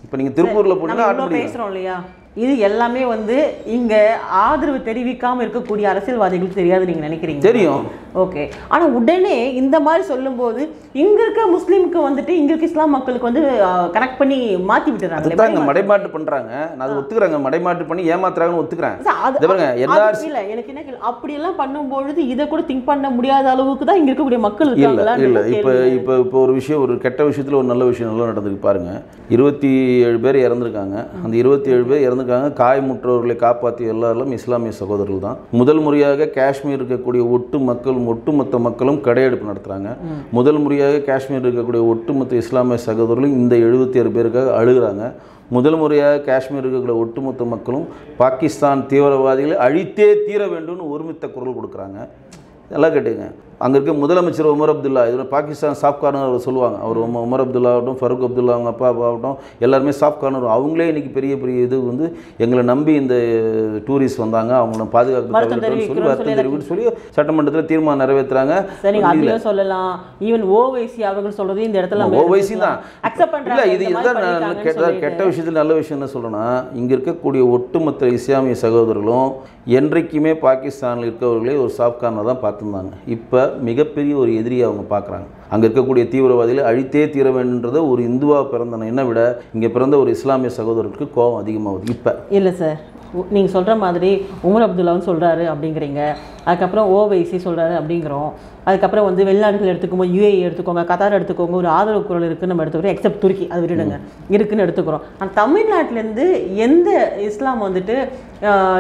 இப்போ நீங்கள் திருப்பூரில் போனீங்கன்னா ஆட்டோமேட்டிக்காக பேசுகிறோம் இல்லையா, இது எல்லாமே வந்து இங்கே ஆதரவு தெரிவிக்காமல் இருக்கக்கூடிய அரசியல்வாதிகளுக்கு தெரியாது நீங்கள் நினைக்கிறீங்க? தெரியும். ஓகே. ஆனால் உடனே இந்த மாதிரி சொல்லும்போது இங்கே இருக்க முஸ்லீமுக்கு வந்துட்டு இங்கே இருக்க இஸ்லாம் மக்களுக்கு வந்து கனெக்ட் பண்ணி மாற்றி விட்டுறாங்க. அதுதாங்க மடைமாட்டு பண்ணுறாங்க. நான் அது ஒத்துக்கிறாங்க, மடைமாட்டு பண்ணி ஏமாத்துறாங்கன்னு ஒத்துக்கிறேன். இல்லை எனக்கு என்ன அப்படியெல்லாம் பண்ணும்பொழுது இதை கூட திங்க் பண்ண முடியாத அளவுக்கு தான் இங்கே இருக்கக்கூடிய மக்கள் இருக்காங்களா? இல்லை இப்போ ஒரு விஷயம், ஒரு கெட்ட விஷயத்தில் ஒரு நல்ல விஷயம் நல்லா நடந்திருக்கு பாருங்க. 27 பேர் இறந்துருக்காங்க. அந்த 27 பேர் இறந்துருக்காங்க. காயமுற்றவர்களை காப்பாற்றிய எல்லாரும் இஸ்லாமிய சகோதரர்கள் தான். முதல் முறையாக காஷ்மீர் இருக்கக்கூடிய ஒட்டுமொத்த மக்களும் கடையெடுப்பு நடத்துகிறாங்க. முதல் முறையாக காஷ்மீர் இருக்கக்கூடிய ஒட்டுமொத்த இஸ்லாமிய சகோதரர்களும் இந்த 77 பேருக்காக அழுகிறாங்க. முதல் முறையாக காஷ்மீர் இருக்கக்கூடிய ஒட்டுமொத்த மக்களும் பாகிஸ்தான் தீவிரவாதிகளை அழித்தே தீர வேண்டும்னு ஒருமித்த குரல் கொடுக்குறாங்க. நல்லா கேட்டுங்க. அங்கே இருக்க முதலமைச்சர் உமர் அப்துல்லா, இது பாகிஸ்தான் சாஃப்ட் கார்னர் அவர் சொல்லுவாங்க. அவர் உமர் அப்துல்லா ஆகட்டும், ஃபருக் அப்துல்லா அவங்க அப்பா ஆகட்டும், எல்லாருமே சாஃப்ட் கார்னர். அவங்களே இன்றைக்கி பெரிய இது வந்து எங்களை நம்பி இந்த டூரிஸ்ட் வந்தாங்க, அவங்கள பாதுகாப்பு வருத்தம் சொல்லி சட்டமன்றத்தில் தீர்மானம் நிறைவேற்றுறாங்க. சொல்லலாம். ஈவன் ஓவைசி அவர்கள் சொல்றது இந்த இடத்துல ஓவைசி தான் இல்லை. இதுதான் கெட்ட விஷயத்தில் நல்ல விஷயம் என்ன சொல்கிறேன்னா, இங்கே இருக்கக்கூடிய ஒட்டுமொத்த இஸ்லாமிய சகோதரர்களும் என்றைக்குமே பாகிஸ்தானில் இருக்கவர்களே ஒரு சாஃப்ட் கார்னர் தான் பார்த்துருந்தாங்க. இப்போ மிகப்பெரிய ஒரு எதிரியை அவங்க பார்க்குறாங்க. அங்கே இருக்கக்கூடிய தீவிரவாதிகளை அழித்தே தீர வேண்டுன்றத ஒரு இந்துவாக பிறந்த என்னை விட இங்கே பிறந்த ஒரு இஸ்லாமிய சகோதரருக்கு கோபம் அதிகமாகுது. இப்போ இல்லை சார், நீங்கள் சொல்கிற மாதிரி உமர் அப்துல்லாவும் சொல்கிறாரு அப்படிங்கிறீங்க, அதுக்கப்புறம் ஓவைசி சொல்கிறாரு அப்படிங்கிறோம், அதுக்கப்புறம் வந்து வெளிநாடுகள் எடுத்துக்கும்போது யூஏஇ எடுத்துக்கோங்க, கத்தார் எடுத்துக்கோங்க, ஒரு ஆதரவு குரல் இருக்குன்னு நம்ம எடுத்துக்கிறோம். எக்ஸப்ட் துருக்கி, அது விட்டுடுங்க, இருக்குன்னு எடுத்துக்கிறோம். ஆனால் தமிழ்நாட்டிலேருந்து எந்த இஸ்லாம் வந்துட்டு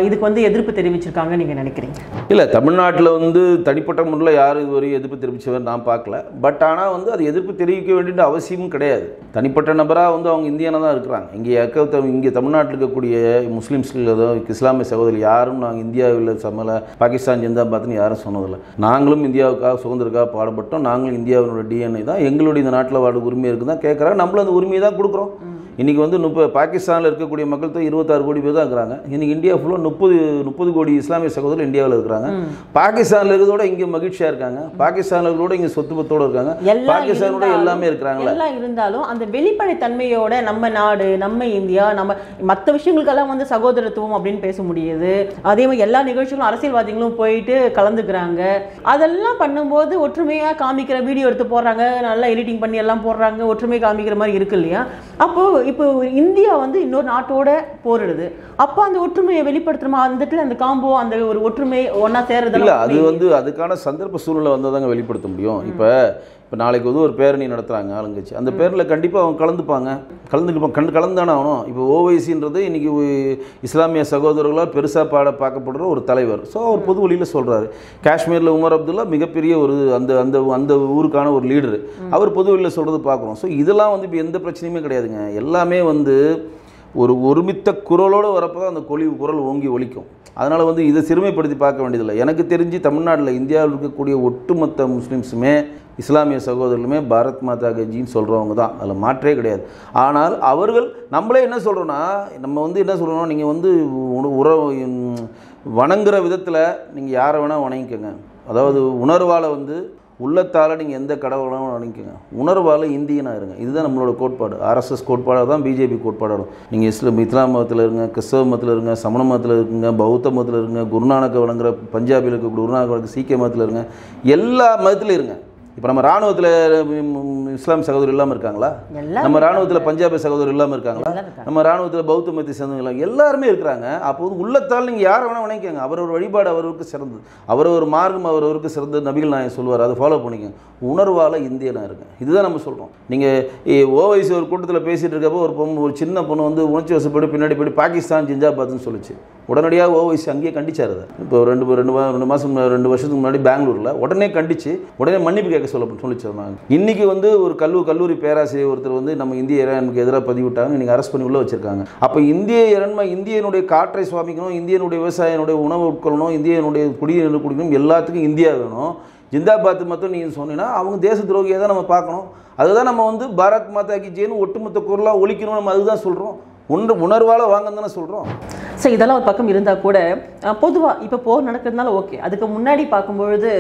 இதுக்கு வந்து எதிர்ப்பு தெரிவிச்சிருக்காங்க நீங்கள் நினைக்கிறீங்க? இல்லை, தமிழ்நாட்டில் வந்து தனிப்பட்ட முறையில் யாரும் இதுவரை எதிர்ப்பு தெரிவித்தவர் நான் பார்க்கல. பட் ஆனால் வந்து அது எதிர்ப்பு தெரிவிக்க வேண்டிய அவசியமும் கிடையாது. தனிப்பட்ட நபராக வந்து அவங்க இந்தியனாக தான் இருக்கிறாங்க. இங்கே தமிழ்நாட்டில் இருக்கக்கூடிய முஸ்லீம்ஸ்கள் இஸ்லாமிய சகோதரர் யாரும் நாங்கள் இந்தியாவில் சமலை பாகிஸ்தான் ஜிந்தாபாத்னு யாரும் சொன்னதில்லை. நாங்களும் இந்தியாவுக்காக சுதந்திரக்காக பாடுபட்டோம். நாங்களும் இந்தியாவினோட டிஎன்ஏ தான், எங்களுடைய இந்த நாட்டில் வாட உரிமை இருக்குது தான் கேட்குறாங்க. நம்மளும் அந்த உரிமையை தான் கொடுக்குறோம். இன்றைக்கி வந்து பாகிஸ்தானில் இருக்கக்கூடிய மக்கள் தான் 26 கோடி பேர் தான் இருக்கிறாங்க. இன்றைக்கி இந்தியா ஃபுல்லாக 30 கோடி இஸ்லாமிய சகோதரர் இந்தியாவில் இருக்கிறாங்க. பாகிஸ்தானில் இருக்கிறதோட இங்கே மகிழ்ச்சியாக இருக்காங்க. பாகிஸ்தானில் இருக்கிறதோட இங்கே சொத்து பத்தோடு இருக்காங்க. பாகிஸ்தானோட எல்லாமே இருக்கிறாங்களா? எல்லாம் இருந்தாலும் அந்த வெளிப்படைத்தன்மையோட நம்ம நாடு, நம்ம இந்தியா, நம்ம மற்ற விஷயங்களுக்கெல்லாம் வந்து சகோதரத்துவம் அப்படின்னு பேச முடியுது. அதே மாதிரி எல்லா நிகழ்ச்சிகளும் அரசியல்வாதிகளும் போயிட்டு கலந்துக்கிறாங்க. அதெல்லாம் பண்ணும்போது ஒற்றுமையாக காமிக்கிற வீடியோ எடுத்து போடுறாங்க, நல்லா எடிட்டிங் பண்ணி எல்லாம் போடுறாங்க, ஒற்றுமை காமிக்கிற மாதிரி இருக்கு இல்லையா? அப்போது இப்போ இந்தியா வந்து இன்னொரு நாட்டோட போரிடுது. அப்போ அந்த ஒற்றுமையை வெளிப்படுத்துறோமா? அந்த இடத்துல அந்த காம்போ, அந்த ஒரு ஒற்றுமை ஒன்றா சேர்றது இல்லை. அது வந்து அதுக்கான சந்தர்ப்ப சூழ்நிலை வந்தால் தாங்க வெளிப்படுத்த முடியும். இப்போ நாளைக்கு வந்து ஒரு பேரணி நடத்துகிறாங்க ஆளுங்கட்சி, அந்த பேரில் கண்டிப்பாக அவங்க கலந்துதானே ஆகணும். இப்போ ஓவைசின்றது இன்றைக்கி இஸ்லாமிய சகோதரர்களால் பெருசாக பார்க்கப்படுற ஒரு தலைவர். ஸோ அவர் பொது வழியில் சொல்கிறாரு. காஷ்மீரில் உமர் அப்துல்லா மிகப்பெரிய ஒரு அந்த ஊருக்கான ஒரு லீடரு, அவர் பொது வழியில் சொல்கிறது பார்க்குறோம். ஸோ இதெல்லாம் வந்து இப்போ எந்த பிரச்சனையுமே கிடையாதுங்க. எல்லாமே வந்து ஒரு ஒருமித்த குரலோடு வரப்போ தான் அந்த குரல் ஓங்கி ஒலிக்கும். அதனால் வந்து இதை சிறுமைப்படுத்தி பார்க்க வேண்டியதில்லை. எனக்கு தெரிஞ்சு தமிழ்நாட்டில் இந்தியாவில் இருக்கக்கூடிய ஒட்டுமொத்த முஸ்லீம்ஸுமே இஸ்லாமிய சகோதரர்களுமே பாரத் மாதா கஜின்னு சொல்கிறவங்க தான், அதில் மாற்றே கிடையாது. ஆனால் அவர்கள் நம்மளே என்ன சொல்கிறோன்னா, நம்ம வந்து என்ன சொல்கிறோன்னா, நீங்கள் வந்து வணங்குற விதத்தில் நீங்கள் யாரை வேணால் வணங்கிக்கோங்க. அதாவது உணர்வால் வந்து உள்ளத்தால் நீங்கள் எந்த கடவுளும் வணங்கிக்கோங்க. உணர்வால் இந்தியனாக இருங்க. இதுதான் நம்மளோட கோட்பாடு. ஆர்எஸ்எஸ் கோட்பாடாக தான் பிஜேபி கோட்பாடும். நீங்கள் இஸ்லாம் மதத்தில் இருங்க, கிறிஸ்தவ மதத்தில் இருங்க, சமண மதத்தில் இருக்குங்க, பௌத்த மதத்தில் இருங்க, குருநானக்கை வணங்குற பஞ்சாபில் இருக்கக்கூடிய குருநானக் வணங்குற சீக்கிய மதத்தில் இருங்க, எல்லா மதத்திலும் இருங்க. இப்போ நம்ம ராணுவத்தில் இஸ்லாம் சகோதரர் இல்லாமல் இருக்காங்களா? நம்ம ராணுவத்தில் பஞ்சாபி சகோதரர் இல்லாமல் இருக்காங்களா? நம்ம ராணுவத்தில் பௌத்த மதத்தை சேர்ந்தவங்க எல்லாருமே இருக்கிறாங்க. அப்போது உள்ளத்தால் நீங்கள் யாரை வேணால் வணங்கிக்கோங்க. அவரோட வழிபாடு அவருக்கு சிறந்தது, அவரவர் மார்க்கம் அவரவருக்கு சிறந்தது. நபிகள் நாயகம் சொல்வார், அதை ஃபாலோ பண்ணிக்கோங்க. உணர்வால் இந்தியனாக இருங்க. இதுதான் நம்ம சொல்கிறோம். நீங்கள் ஓவைசி ஒரு கூட்டத்தில் பேசிகிட்டு இருக்கப்போ ஒரு சின்ன பொண்ணு வந்து உணர்ச்சி வசப்பட்டு பின்னாடி போய்ட்டு பாகிஸ்தான் ஜிந்தாபாத்னு சொல்லிச்சு. உடனடியாக ஓவைசி அங்கேயே கண்டிச்சார். அதை இப்போ ரெண்டு வருஷத்துக்கு முன்னாடி பெங்களூரில் உடனே கண்டித்து உடனே மன்னிப்பு கேட்க சொல்லிச்சாங்க. இன்றைக்கி வந்து ஒரு கல்லூரி பேராசிரியர் ஒருத்தர் வந்து நம்ம இந்திய இறையாண்மைக்கு எதிராக பதிவிட்டாங்க, நீங்கள் அரெஸ்ட் பண்ணி உள்ளே வச்சுருக்காங்க. அப்போ இந்திய இறையாண்மை, இந்தியனுடைய காற்றை சுவாமிக்கணும், இந்தியனுடைய விவசாயினுடைய உணவு உட்கொள்ளணும், இந்தியனுடைய குடிநீர் குடிக்கணும், எல்லாத்துக்கும் இந்தியா வேணும். ஜிந்தாபாத் மட்டும் நீங்கள் சொன்னீங்கன்னா அவங்க தேச துரோகியை தான் நம்ம பார்க்கணும். அதுதான் நம்ம வந்து பாரத் மாதா கி ஜெயின்னு ஒட்டுமொத்த குரலாக ஒழிக்கணும். நம்ம அதுதான் சொல்கிறோம், உணர்வால் வாங்கன்னு தானே சொல்கிறோம். ஸோ இதெல்லாம் ஒரு பக்கம் இருந்தால் கூட பொதுவாக இப்போ போர் நடக்கிறதுனால ஓகே, அதுக்கு முன்னாடி பார்க்கும்பொழுது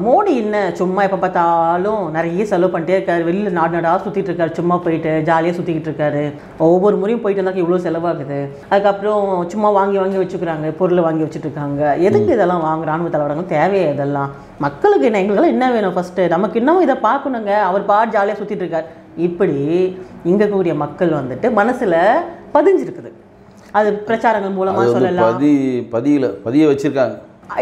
மோடி என்ன சும்மா எப்போ பார்த்தாலும் நிறைய செலவு பண்ணிட்டே இருக்காரு, வெளியில் நாடாக சுற்றிட்டு இருக்காரு, சும்மா போயிட்டு ஜாலியாக சுற்றிக்கிட்டு இருக்காரு, ஒவ்வொரு முறையும் போயிட்டு இருந்தாக்க இவ்வளோ செலவாகுது, அதுக்கப்புறம் சும்மா வாங்கி வச்சுக்கிறாங்க, பொருளை வாங்கி வச்சுட்டு இருக்காங்க, எதுக்கு இதெல்லாம் ராணுவ தலைவரங்களும் தேவையே இதெல்லாம், மக்களுக்கு என்ன எங்களுக்கெல்லாம் என்ன வேணும், ஃபஸ்ட்டு நமக்கு இன்னமும் இதை பார்க்கணுங்க, அவர் பாட்டு ஜாலியாக சுற்றிட்டு இருக்கார், இப்படி இங்கே கூடிய மக்கள் வந்துட்டு மனசில் பதிஞ்சிருக்குது. அது பிரச்சாரங்கள் மூலமாக சொல்லலாம், பதிய வச்சிருக்காங்க.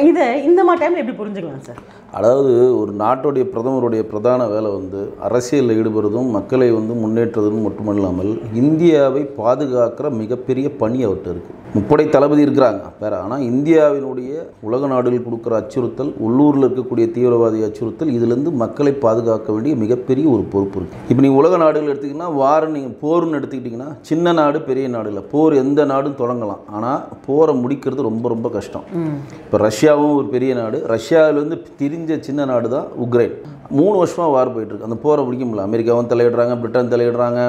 இதை இந்த மாதிரி டைமில் எப்படி புரிஞ்சுக்கலாம் சார்? அதாவது ஒரு நாட்டுடைய பிரதமருடைய பிரதான வேலை வந்து அரசியலில் ஈடுபடுறதும் மக்களை வந்து முன்னேற்றுவதும் மட்டுமல்லாமல் இந்தியாவை பாதுகாக்கிற மிகப்பெரிய பணி அவர்கிட்ட இருக்குது. முப்படை தளபதி இருக்கிறாங்க வேறு, ஆனால் இந்தியாவினுடைய உலக நாடுகள் கொடுக்குற அச்சுறுத்தல், உள்ளூரில் இருக்கக்கூடிய தீவிரவாதி அச்சுறுத்தல், இதிலேருந்து மக்களை பாதுகாக்க வேண்டிய மிகப்பெரிய ஒரு பொறுப்பு இருக்குது. இப்போ நீங்கள் உலக நாடுகள் எடுத்திங்கன்னா நீங்கள் போர்னு எடுத்துக்கிட்டிங்கன்னா சின்ன நாடு பெரிய நாடு இல்லை, போர் எந்த நாடும் தொடங்கலாம், ஆனால் போரை முடிக்கிறது ரொம்ப ரொம்ப கஷ்டம். இப்போ ரஷ்யாவும் ஒரு பெரிய நாடு, ரஷ்யாவிலேருந்து திரிஞ்ச சின்ன நாடு தான் உக்ரைன். 3 வருஷமாக வார் போயிட்டுருக்கு, அந்த போரை முடிக்க முடியல. அமெரிக்காவும் தலையிடுறாங்க, பிரிட்டன் தலையிடுறாங்க,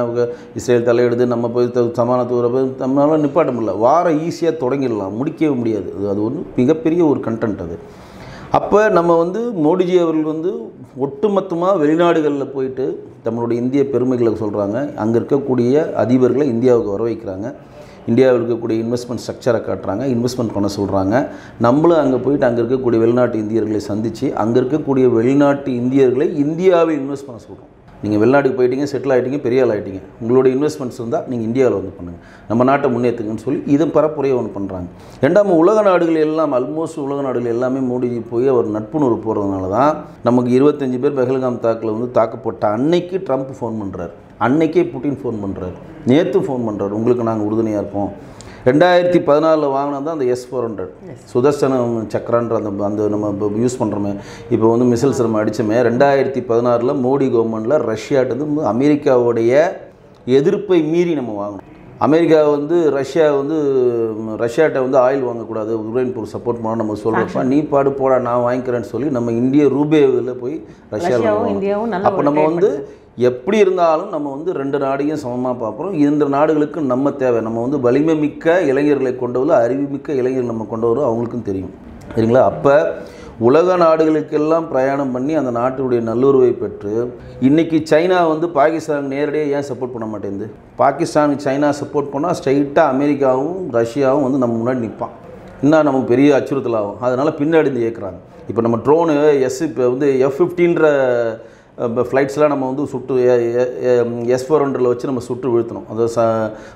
இஸ்ரேல் தலையிடுது, நம்ம போய் சமாதானத்துக்கு போய் நம்மளால நிப்பாட்ட முடியல. வாரை ஈஸியாக தொடங்கிடலாம், முடிக்கவே முடியாது. அது ஒரு மிகப்பெரிய ஒரு கண்டென்ட் அது. அப்போ நம்ம வந்து மோடிஜி அவர்கள் வந்து ஒட்டுமொத்தமாக வெளிநாடுகளில் போயிட்டு நம்மளுடைய இந்திய பெருமைகளை சொல்கிறாங்க, அங்கே இருக்கக்கூடிய அதிபர்களை இந்தியாவுக்கு வர வைக்கிறாங்க, இந்தியாவில் இருக்கக்கூடிய இன்வெஸ்ட்மெண்ட் ஸ்ட்ரக்சரை காட்டுறாங்க, இன்வெஸ்ட்மெண்ட் பண்ண சொல்கிறாங்க. நம்மளும் அங்கே போயிட்டு அங்கே இருக்கக்கூடிய வெளிநாட்டு இந்தியர்களை சந்தித்து அங்கே இருக்கக்கூடிய வெளிநாட்டு இந்தியர்களை இந்தியாவில் இன்வெஸ்ட் பண்ண சொல்கிறோம். நீங்கள் வெளிநாட்டுக்கு போயிட்டீங்க, செட்டில் ஆகிட்டீங்க, பெரிய ஆள் ஆகிட்டீங்க, உங்களுடைய இன்வெஸ்ட்மெண்ட்ஸ் இருந்தால் நீங்கள் இந்தியாவில் வந்து பண்ணுங்கள், நம்ம நாட்டை முன்னேற்றுங்கன்னு சொல்லி இதை பரப்புரையை ஒன்று பண்ணுறாங்க. ரெண்டாம் உலக நாடுகள் எல்லாம், ஆல்மோஸ்ட் உலக நாடுகள் எல்லாமே மோடிஜி போய் அவர் நட்புணர்வு போகிறதுனால தான் நமக்கு 25 பேர் பெஹல்காம் தாக்கில் வந்து தாக்கப்பட்ட அன்னைக்கு ட்ரம்ப் ஃபோன் பண்ணுறாரு, அன்னைக்கே புட்டின் ஃபோன் பண்ணுறாரு, நேற்று ஃபோன் பண்ணுறாரு, உங்களுக்கு நாங்கள் உறுதுணையாக இருப்போம். 2014 வாங்கினது தான் அந்த S-400 சுதர்சன சக்கரான்ற அந்த நம்ம யூஸ் பண்ணுறோமே, இப்போ வந்து மிசைல்ஸ் நம்ம அடித்தோமே. 2016 மோடி கவர்மெண்ட்டில் ரஷ்யாட்டு அமெரிக்காவுடைய எதிர்ப்பை மீறி நம்ம வாங்கணும். அமெரிக்கா வந்து ரஷ்யாட்ட வந்து ஆயில் வாங்கக்கூடாது, உக்ரைன் போர் சப்போர்ட் பண்ண நம்ம சொல்கிறப்ப நீ பாடு போடா நான் வாங்கிக்கிறேன்னு சொல்லி நம்ம இந்திய ரூபேவில் போய் ரஷ்யாவில். அப்போ நம்ம வந்து எப்படி இருந்தாலும் நம்ம வந்து 2 நாடையும் சமமாக பார்க்குறோம். இந்த நாடுகளுக்கு நம்ம தேவை, நம்ம வந்து வலிமை மிக்க இளைஞர்களை கொண்டு வரும், அறிவுமிக்க இளைஞர்கள் நம்ம கொண்டு வரும், அவங்களுக்கும் தெரியும் சரிங்களா. அப்போ உலக நாடுகளுக்கெல்லாம் பிரயாணம் பண்ணி அந்த நாட்டுடைய நல்லுறவை பெற்று இன்றைக்கி சைனா வந்து பாகிஸ்தானுக்கு நேரடியாக ஏன் சப்போர்ட் பண்ண மாட்டேங்குது? பாகிஸ்தானுக்கு சைனா சப்போர்ட் பண்ணால் ஸ்ட்ரைட்டாக அமெரிக்காவும் ரஷ்யாவும் வந்து நம்ம முன்னாடி நிற்பான், இன்னும் நமக்கு பெரிய அச்சுறுத்தல் ஆகும். அதனால் பின்னாடி இயக்குறாங்க. இப்போ நம்ம ட்ரோனு இப்போ வந்து F-15ன்ற ஃப்ளைட்ஸ்லாம் நம்ம வந்து சுட்டு S-400 வச்சு நம்ம சுட்டு வீழ்த்தணும், அதாவது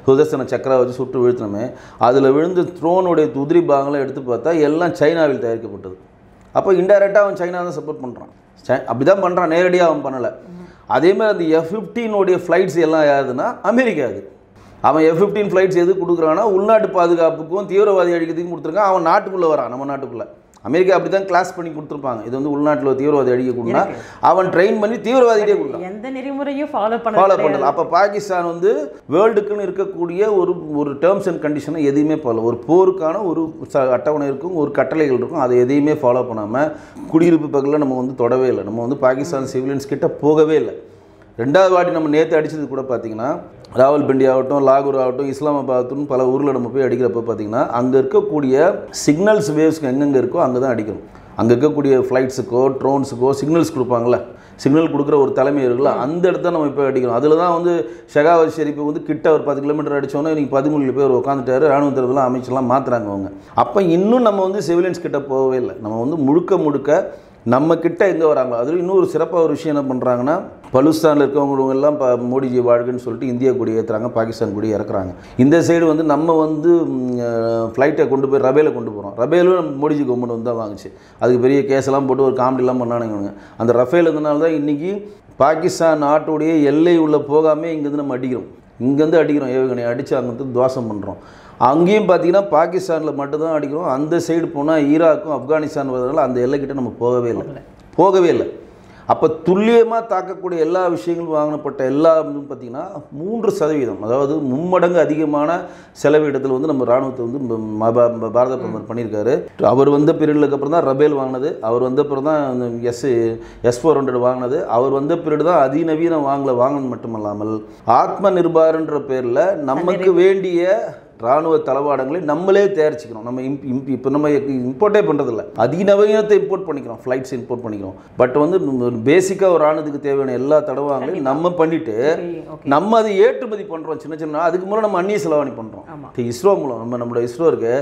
சுதர்சன சக்கரா வச்சு சுட்டு வீழ்த்தணுமே, அதில் விழுந்து த்ரோனுடைய உதிரி பாகங்களை எடுத்து பார்த்தா எல்லாம் சைனாவில் தயாரிக்கப்பட்டது. அப்போ இன்டைரக்டாக அவன் சைனா தான் சப்போர்ட் பண்ணுறான், அப்படி தான் பண்ணுறான், நேரடியாக அவன் பண்ணலை. அதேமாதிரி அந்த F-15 ஃப்ளைட்ஸ் எல்லாம் யாருதுன்னா அமெரிக்கா. அது அவன் F-15 ஃப்ளைட்ஸ் எது கொடுக்குறான்னா உள்நாட்டு பாதுகாப்புக்கும் தீவிரவாதி அழிக்கிறதுக்கும் கொடுத்துருக்கான். அவன் நாட்டுக்குள்ளே வரான், நம்ம நாட்டுக்குள்ளே. அமெரிக்கா அப்படி தான் கிளாஸ் பண்ணி கொடுத்துருப்பாங்க, இது வந்து உள்நாட்டில் தீவிரவாதி அடிக்க கொடுனா அவன் ட்ரெயின் பண்ணி தீவிரவாதிகிட்டே கொடுத்தான், எந்த நெறிமுறையும் ஃபாலோ பண்ணல. அப்போ பாகிஸ்தான் வந்து வேர்ல்டுக்குன்னு இருக்கக்கூடிய ஒரு டேர்ம்ஸ் அண்ட் கண்டிஷனை எதையுமே ஃபாலோ, ஒரு போருக்கான ஒரு அட்டவணை இருக்கும், ஒரு கட்டளைகள் இருக்கும், அதை எதையுமே ஃபாலோ பண்ணாமல் குடியிருப்பு பகுதியில் நம்ம வந்து தொடவே இல்லை. நம்ம வந்து பாகிஸ்தான் சிவிலியன்ஸ் கிட்ட போகவே இல்லை. 2வது வாட்டி நம்ம நேற்று அடித்தது கூட பார்த்திங்கன்னா ராவல்பிண்டி ஆகட்டும், லாகூர் ஆகட்டும், இஸ்லாமாபாத்துன்னு பல ஊரில் நம்ம போய் அடிக்கிறப்ப பார்த்திங்கன்னா அங்கே இருக்கக்கூடிய சிக்னல்ஸ் வேவ்ஸ்க்கு எங்கெங்கே இருக்கோ அங்கே தான் அடிக்கணும். அங்கே இருக்கக்கூடிய ஃப்ளைட்ஸுக்கோ ட்ரோன்ஸுக்கோ சிக்னல்ஸ் கொடுப்பாங்களே, சிக்னல் கொடுக்குற ஒரு தலைமை இருக்குல்ல, அந்த இடத்த நம்ம இப்போ அடிக்கணும். அதில் தான் வந்து ஷெகாவத் ஷெரீஃபை வந்து கிட்ட ஒரு 10 கிலோமீட்டர் அடித்தோன்னா இன்றைக்கி 13 பேர் உட்காந்துட்டாரு, ராணுவ தரப்புலாம் அமைச்சர்லாம் மாற்றுறாங்க அவங்க. அப்போ இன்னும் நம்ம வந்து சிவிலியன்ஸ் கிட்ட போகவே இல்லை. நம்ம வந்து முழுக்க நம்ம கிட்ட எங்கே வராங்களோ. அதில் இன்னொரு சிறப்பாக ஒரு விஷயம் என்ன பண்ணுறாங்கன்னா, பலுஸ்தானில் இருக்கவங்க எல்லாம் மோடிஜி வாழ்க்கைன்னு சொல்லிட்டு இந்தியா கொடி ஏற்றுறாங்க, பாகிஸ்தான் கொடி இறக்குறாங்க. இந்த சைடு வந்து நம்ம வந்து ஃப்ளைட்டை கொண்டு போய் ரபேலை கொண்டு போகிறோம். ரபேலும் மோடிஜி கவர்மெண்ட் வந்து தான் வாங்குச்சு. அதுக்கு பெரிய கேஸெல்லாம் போட்டு ஒரு காமெடிலாம் பண்ணானுங்க. அந்த ரஃபேல் இருந்தனால தான் இன்றைக்கி பாகிஸ்தான் நாட்டுடைய எல்லை உள்ள போகாமல் இங்கேருந்து நம்ம அடிக்கிறோம். இங்கேருந்து அடிக்கிறோம் ஏவுகணை அடித்து அங்கேருந்து துவாசம் பண்ணுறோம். அங்கேயும் பார்த்தீங்கன்னா பாகிஸ்தானில் மட்டும்தான் அடிக்கிறோம். அந்த சைடு போனால் ஈராக்கும் ஆப்கானிஸ்தான் வரதுனால அந்த எல்லைக்கிட்ட நம்ம போகவே இல்லை. அப்போ துல்லியமாக தாக்கக்கூடிய எல்லா விஷயங்களும் வாங்கப்பட்ட எல்லா பார்த்திங்கன்னா 3%, அதாவது மும்மடங்கு அதிகமான செலவிடத்தில் வந்து நம்ம இராணுவத்தை வந்து பாரத பிரதமர் பண்ணியிருக்காரு. அவர் வந்த பீரியடுக்கு அப்புறம் தான் ரபேல் வாங்கினது, அவர் வந்த அப்புறம் தான் S-400 வாங்கினது, அவர் வந்த பீரியடு தான் அதிநவீன வாங்கினது மட்டுமல்லாமல் ஆத்ம நிர்பார்ன்ற பேரில் நமக்கு வேண்டிய இராணுவ தளவாடங்களை நம்மளே தயாரிச்சுக்கிறோம். நம்ம இப்போ நம்ம இம்போர்ட்டே பண்ணுறதில்ல, அதிநவீனத்தை இம்போர்ட் பண்ணிக்கிறோம், ஃப்ளைட்ஸ் இம்போர்ட் பண்ணிக்கிறோம். பட் வந்து பேசிக்காக ஒரு இராணுவத்துக்கு தேவையான எல்லா தளவாடங்களையும் நம்ம பண்ணிவிட்டு நம்ம அதை ஏற்றுமதி பண்ணுறோம். சின்ன அதுக்கு மூலம் நம்ம அந்நிய செலவாணி பண்ணுறோம். இஸ்ரோ மூலம் நம்மளோட இஸ்ரோ இருக்கு.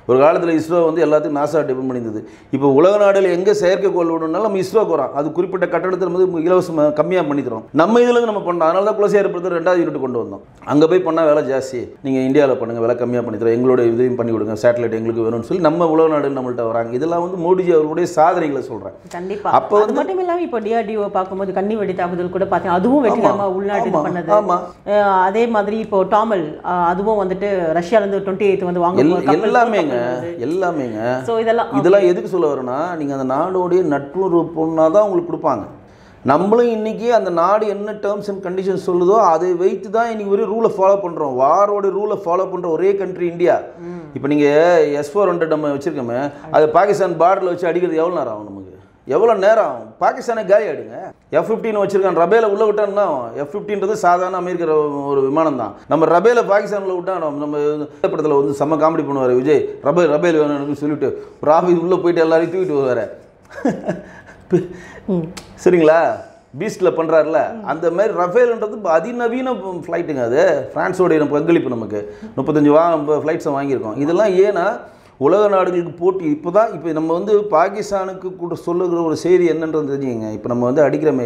ஒரு காலத்தில் இஸ்ரோ வந்து எல்லாத்தையும் நாசா டிபெண்ட் பண்ணியிருந்தது. இப்போ உலக நாடுகள் எங்கே செயற்கைக்கோள் விடணும்னாலும் நம்ம இஸ்ரோக்கு வரோம். அது குறிப்பிட்ட கட்டணத்தில் வந்து இலவசமாக கம்மியாக பண்ணிக்கிறோம். நம்ம இதில் நம்ம பண்ணோம். அதனால தான் குலசேகர பிரதமர் 2வது யூனிட் கொண்டு வந்தோம். அங்கே போய் பண்ணால் வேலை ஜாஸ்தி, நீங்கள் இந்தியாவில் பண்ணுங்கள், விலை கம்மியாக பண்ணித்தரோம், எங்களோட இதையும் பண்ணி கொடுங்க, சேட்டலைட் எங்களுக்கு வேணும்னு சொல்லி நம்ம உலக நாடுகள் நம்மள்ட்ட வராங்க. இதெல்லாம் வந்து மோடிஜி அவர்களுடைய சாதனைகளை சொல்கிறேன். கண்டிப்பாக. அப்போ அது மட்டும் இல்லாமல் இப்போ DRDO பார்க்கும்போது கன்னி வெடி தாக்குதல் கூட பார்த்தீங்கன்னா அதுவும் வெற்றிகரமாக உள்நாட்டு பண்ணது. அதே மாதிரி இப்போ டாமல் அதுவும் வந்துட்டு ரஷ்யாவிலேருந்து 28 வந்து வாங்க எல்லாமேங்க. இதெல்லாம் எதுக்கு சொல்ல வரேன்னா, நீங்கள் அந்த நாடோடைய நட்புறவு பொண்ணாக தான் உங்களுக்கு கொடுப்பாங்க. நம்மளும் இன்றைக்கி அந்த நாடு என்ன டேர்ம்ஸ் அண்ட் கண்டிஷன்ஸ் சொல்லுதோ அதை வைத்து தான் இன்றைக்கி ஒரு ரூலை ஃபாலோ பண்ணுறோம். வாரோட ரூலை ஃபாலோ பண்ணுற ஒரே கண்ட்ரி இந்தியா. இப்போ நீங்கள் S-400 நம்ம வச்சுருக்கோமே, அது பாகிஸ்தான் பார்டரில் வச்சு அடிக்கிறது எவ்வளோ நேரம் ஆகும்? நமக்கு எவ்வளோ நேரம் ஆகும்? பாகிஸ்தானை காலி ஆகிடுங்க. F-15 வச்சுருக்கான், ரபேலை உள்ளே விட்டான்னா F-15ன்றது சாதாரண அமெரிக்கிற ஒரு விமானம் தான். நம்ம ரபேலை பாகிஸ்தானில் விட்டா நம்ம படத்தில் வந்து செம்ம காமெடி பண்ணுவார் விஜய், ரபேல் வேணும்னு சொல்லிவிட்டு ஒரு ஆஃபீஸ் உள்ளே போயிட்டு எல்லாரையும் தூக்கிட்டு வருவார். சரிங்களா? பீஸ்டில் பண்ணுறாருல அந்த மாதிரி ரஃபேல்ன்றது அதிநவீன ஃப்ளைட்டுங்க. அது ஃப்ரான்ஸோடைய பங்களிப்பு. நமக்கு 35 ஃப்ளைட்ஸை வாங்கியிருக்கோம். இதெல்லாம் ஏன்னா உலக நாடுகளுக்கு போட்டி. இப்போ நம்ம வந்து பாகிஸ்தானுக்கு கூட சொல்லுகிற ஒரு செய்தி என்னன்றது தெரிஞ்சுங்க. இப்போ நம்ம வந்து அடிக்கிறோமே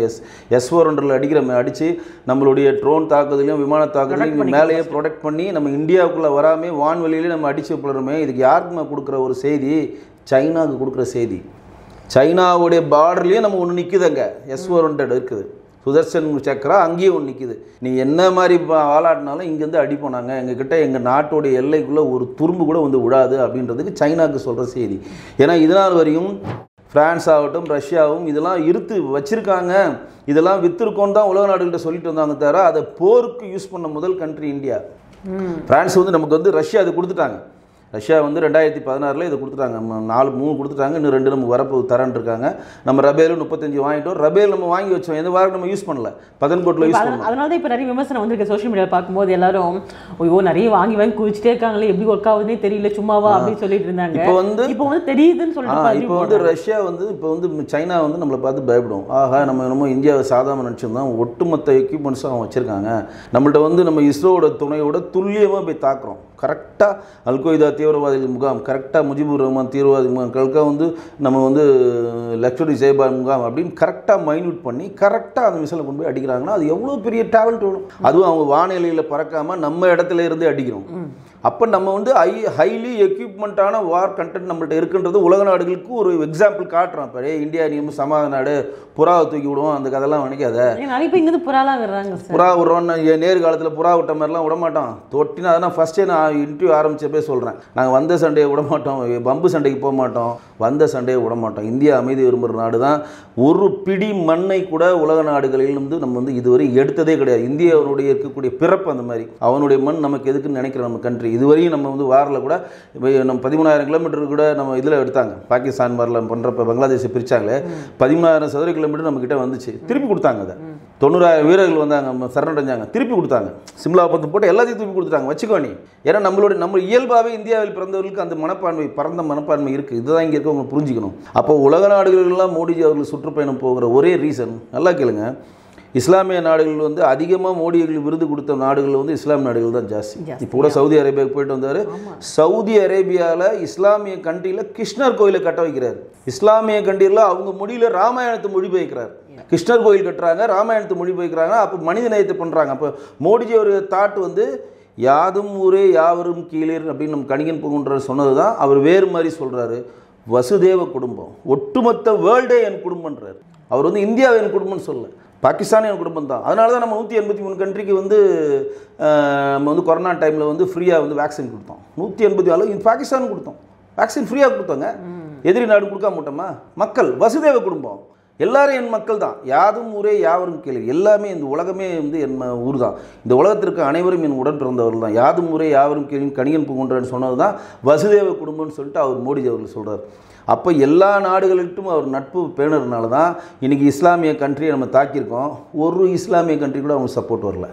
S-400 அடிக்கிறோமே, அடித்து நம்மளுடைய ட்ரோன் தாக்குதலையும் விமான தாக்குதலையும் மேலேயே ப்ரொடெக்ட் பண்ணி நம்ம இந்தியாவுக்குள்ளே வராமல் வான்வெளியிலே நம்ம அடித்து போடுறோமே, இதுக்கு யாருக்குமே கொடுக்குற ஒரு செய்தி? சைனாவுக்கு கொடுக்குற செய்தி. சைனாவுடைய பார்டர்லேயே நம்ம ஒன்று நிற்குதுங்க, S-400 இருக்குது, சுதர்சன் சக்கரா அங்கேயும் ஒன்று நிற்கிது. நீ என்ன மாதிரி ஆளாட்டினாலும் இங்கேருந்து அடிப்போம் நாங்கள், எங்ககிட்ட எங்கள் நாட்டோடைய எல்லைக்குள்ளே ஒரு துரும்பு கூட வந்து விடாது அப்படின்றதுக்கு சைனாவுக்கு சொல்கிற செய்தி. ஏன்னா இதனால் வரையும் ஃப்ரான்ஸ் ஆகட்டும் ரஷ்யாவும் இதெல்லாம் இருத்து வச்சுருக்காங்க, இதெல்லாம் விற்றுருக்கோன்னு தான் உலக நாடுகள்கிட்ட சொல்லிட்டு வந்தாங்க தவிர அதை போருக்கு யூஸ் பண்ண முதல் கண்ட்ரி இந்தியா. ஃப்ரான்ஸ் வந்து நமக்கு வந்து ரஷ்யா அது கொடுத்துட்டாங்க. ரஷ்யா வந்து 2016 இதை கொடுத்துட்டாங்க, 3 கொடுத்துட்டாங்க, இன்னும் 2 நம்ம வரப்பு தரேன் இருக்காங்க. நம்ம ரபேலும் 35 வாங்கிட்டோம். ரபேல் நம்ம வாங்கி வச்சோம், எந்த வாரம் நம்ம யூஸ் பண்ணல, பதன்கோட்டில் யூஸ் பண்ணலாம். அதனால தான் இப்போ நிறைய விமர்சனம் வந்துருக்கு சோஷியல் மீடியாவில் பார்க்கும்போது. எல்லாரும் ஐயோ நிறைய வாங்கி குவிச்சிட்டே இருக்காங்களே, எப்படி ஒர்க் ஆகுதுன்னே தெரியல, சும்மாவா அப்படின்னு சொல்லிட்டு இருந்தாங்க. இப்போ வந்து தெரியுதுன்னு சொல்லிட்டு இப்போ வந்து ரஷ்யா வந்து இப்போ வந்து சைனா வந்து நம்மளை பார்த்து பயப்படும். ஆஹா நம்ம என்னமோ இந்தியாவை சாதாரண நினச்சிருந்தோம், ஒட்டுமொத்த எக்யூப்மெண்ட்ஸும் அவங்க வச்சுருக்காங்க, நம்மள்ட்ட வந்து நம்ம இஸ்ரோவோட துணையோட துல்லியமாக போய் தாக்குறோம். கரெக்டாக அல்கொய்தா தீவிரவாதிகள் முகாம், கரெக்டாக முஜிபுர் ரஹ்மான் தீவிரவாதி முகாம்களுக்காக வந்து நம்ம வந்து லக்ஷரி ஜெய்பா முகாம் அப்படின்னு கரெக்டாக மைன்யூட் பண்ணி கரெக்டாக அந்த மிசைலை கொண்டு போய் அடிக்கிறாங்கன்னா அது எவ்வளோ பெரிய டேலண்ட் வேணும். அதுவும் அவங்க வானிலையில் பறக்காமல் நம்ம இடத்துல இருந்து அடிக்கிறோம். அப்போ நம்ம வந்து ஹைலி எக்யூப்மெண்ட்டான வார் கண்டென்ட் நம்மள்ட்ட இருக்குன்றது உலக நாடுகளுக்கு ஒரு எக்ஸாம்பிள் காட்டுறோம். இப்போ இந்தியா நீயும் சமாதான நாடு, புறாவை தூக்கி விடுவோம், அந்த கதெல்லாம் நினைக்காத. புறா விடுறோன்னு நேரு காலத்தில் புறா விட்ட மாதிரிலாம் விடமாட்டோம். தொட்டினா அதனால் ஃபஸ்ட்டே நான் இன்டர்வியூ ஆரம்பிச்சப்பே சொல்கிறேன், நாங்கள் வந்த சண்டையை விடமாட்டோம், பம்பு சண்டைக்கு போக மாட்டோம், வந்த சண்டையை விடமாட்டோம். இந்தியா அமைதி விரும்புகிற நாடு தான். ஒரு பிடி மண்ணை கூட உலக நாடுகளிலிருந்து நம்ம வந்து இதுவரை எடுத்ததே கிடையாது. இந்தியாவுடைய இருக்கக்கூடிய பிறப்பு அந்த மாதிரி. அவனுடைய மண் நமக்கு எதுக்குன்னு நினைக்கிற நம்ம கண்ட்ரி. இதுவரையும் நம்ம வந்து வாரில் கூட நம்ம 13,000 கிலோமீட்டர் கூட நம்ம இதில் எடுத்தாங்க. பாகிஸ்தான் வாரில் பண்ணுறப்ப பங்களாதேஷை பிரித்தாங்களே, 13,000 சதுர கிலோமீட்டர் நம்மக்கிட்ட வந்துச்சு, திருப்பி கொடுத்தாங்க. அதை 90,000 வீரர்கள் வந்தாங்க, சரணடைஞ்சாங்க, திருப்பி கொடுத்தாங்க. சிம்லா பத்து போட்டு எல்லாத்தையும் திருப்பி கொடுத்துட்டாங்க, வச்சுக்கோ நீ. ஏன்னா நம்ம இயல்பாகவே இந்தியாவில் பிறந்தவர்களுக்கு அந்த மனப்பான்மை, பரந்த மனப்பான்மை இருக்குது. இதுதான் இங்கே இருக்கவங்க புரிஞ்சுக்கணும். அப்போ உலக நாடுகளெல்லாம் மோடிஜி அவர்கள் சுற்றுப்பயணம் போகிற ஒரே ரீசன் நல்லா கேளுங்க, இஸ்லாமிய நாடுகள் வந்து அதிகமாக மோடிகளுக்கு விருது கொடுத்த நாடுகள் வந்து இஸ்லாம் நாடுகள் தான் ஜாஸ்தி. இப்போ கூட சவுதி அரேபியாவுக்கு போயிட்டு வந்தார். சவுதி அரேபியாவில் இஸ்லாமிய கண்ட்ரியில் கிருஷ்ணர் கோயிலை கட்ட வைக்கிறார். இஸ்லாமிய கண்ட்ரியில் அவங்க மொழியில் ராமாயணத்தை மொழிபெயர்க்கிறார். கிருஷ்ணர் கோயில் கட்டுறாங்க, ராமாயணத்தை மொழிபெயர்க்கிறாங்க. அப்போ மனித நேயத்தை பண்ணுறாங்க. அப்போ மோடிஜி ஒரு தாட் வந்து யாதும் ஊரே யாவரும் கீழீர் அப்படின்னு நம்ம கணிகன் பூங்குன்ற சொன்னது தான் அவர் வேறு மாதிரி சொல்கிறாரு. வசுதேவ குடும்பம், ஒட்டுமொத்த வேர்ல்டே என் குடும்பம்ன்றார். அவர் வந்து இந்தியாவை என் குடும்பம்னு சொல்ல, பாகிஸ்தானிய குடும்பம் தான். அதனால தான் நம்ம 183 கண்ட்ரிக்கு வந்து நம்ம வந்து கொரோனா டைமில் வந்து ஃப்ரீயாக வந்து வேக்சின் கொடுத்தோம். 184 இது பாகிஸ்தானுக்கு கொடுத்தோம், வேக்சின் ஃப்ரீயாக கொடுத்தோங்க. எதிரி நாடு கொடுக்க மாட்டோமா? மக்கள் வசுதேவ குடும்பம், எல்லாரும் என் மக்கள் தான், யாதும் ஊரே யாவரும் கேள்வி, எல்லாமே இந்த உலகமே வந்து என் ஊர் தான், இந்த உலகத்திற்கு அனைவரும் என் உடன் பிறந்தவர்கள் தான், யாதும் ஊரே யாவரும் கேள்வி கணியன் பூங்குன்றன்னு சொன்னது தான் வசுதேவ குடும்பம்னு சொல்லிட்டு அவர் மோடிஜி அவர்கள் சொல்கிறார். அப்போ எல்லா நாடுகளுக்கும் அவர் நட்பு பேணுறதுனால தான் இன்றைக்கி இஸ்லாமிய கண்ட்ரியை நம்ம தாக்கியிருக்கோம். ஒரு இஸ்லாமிய கண்ட்ரி கூட அவங்க சப்போர்ட் வரல.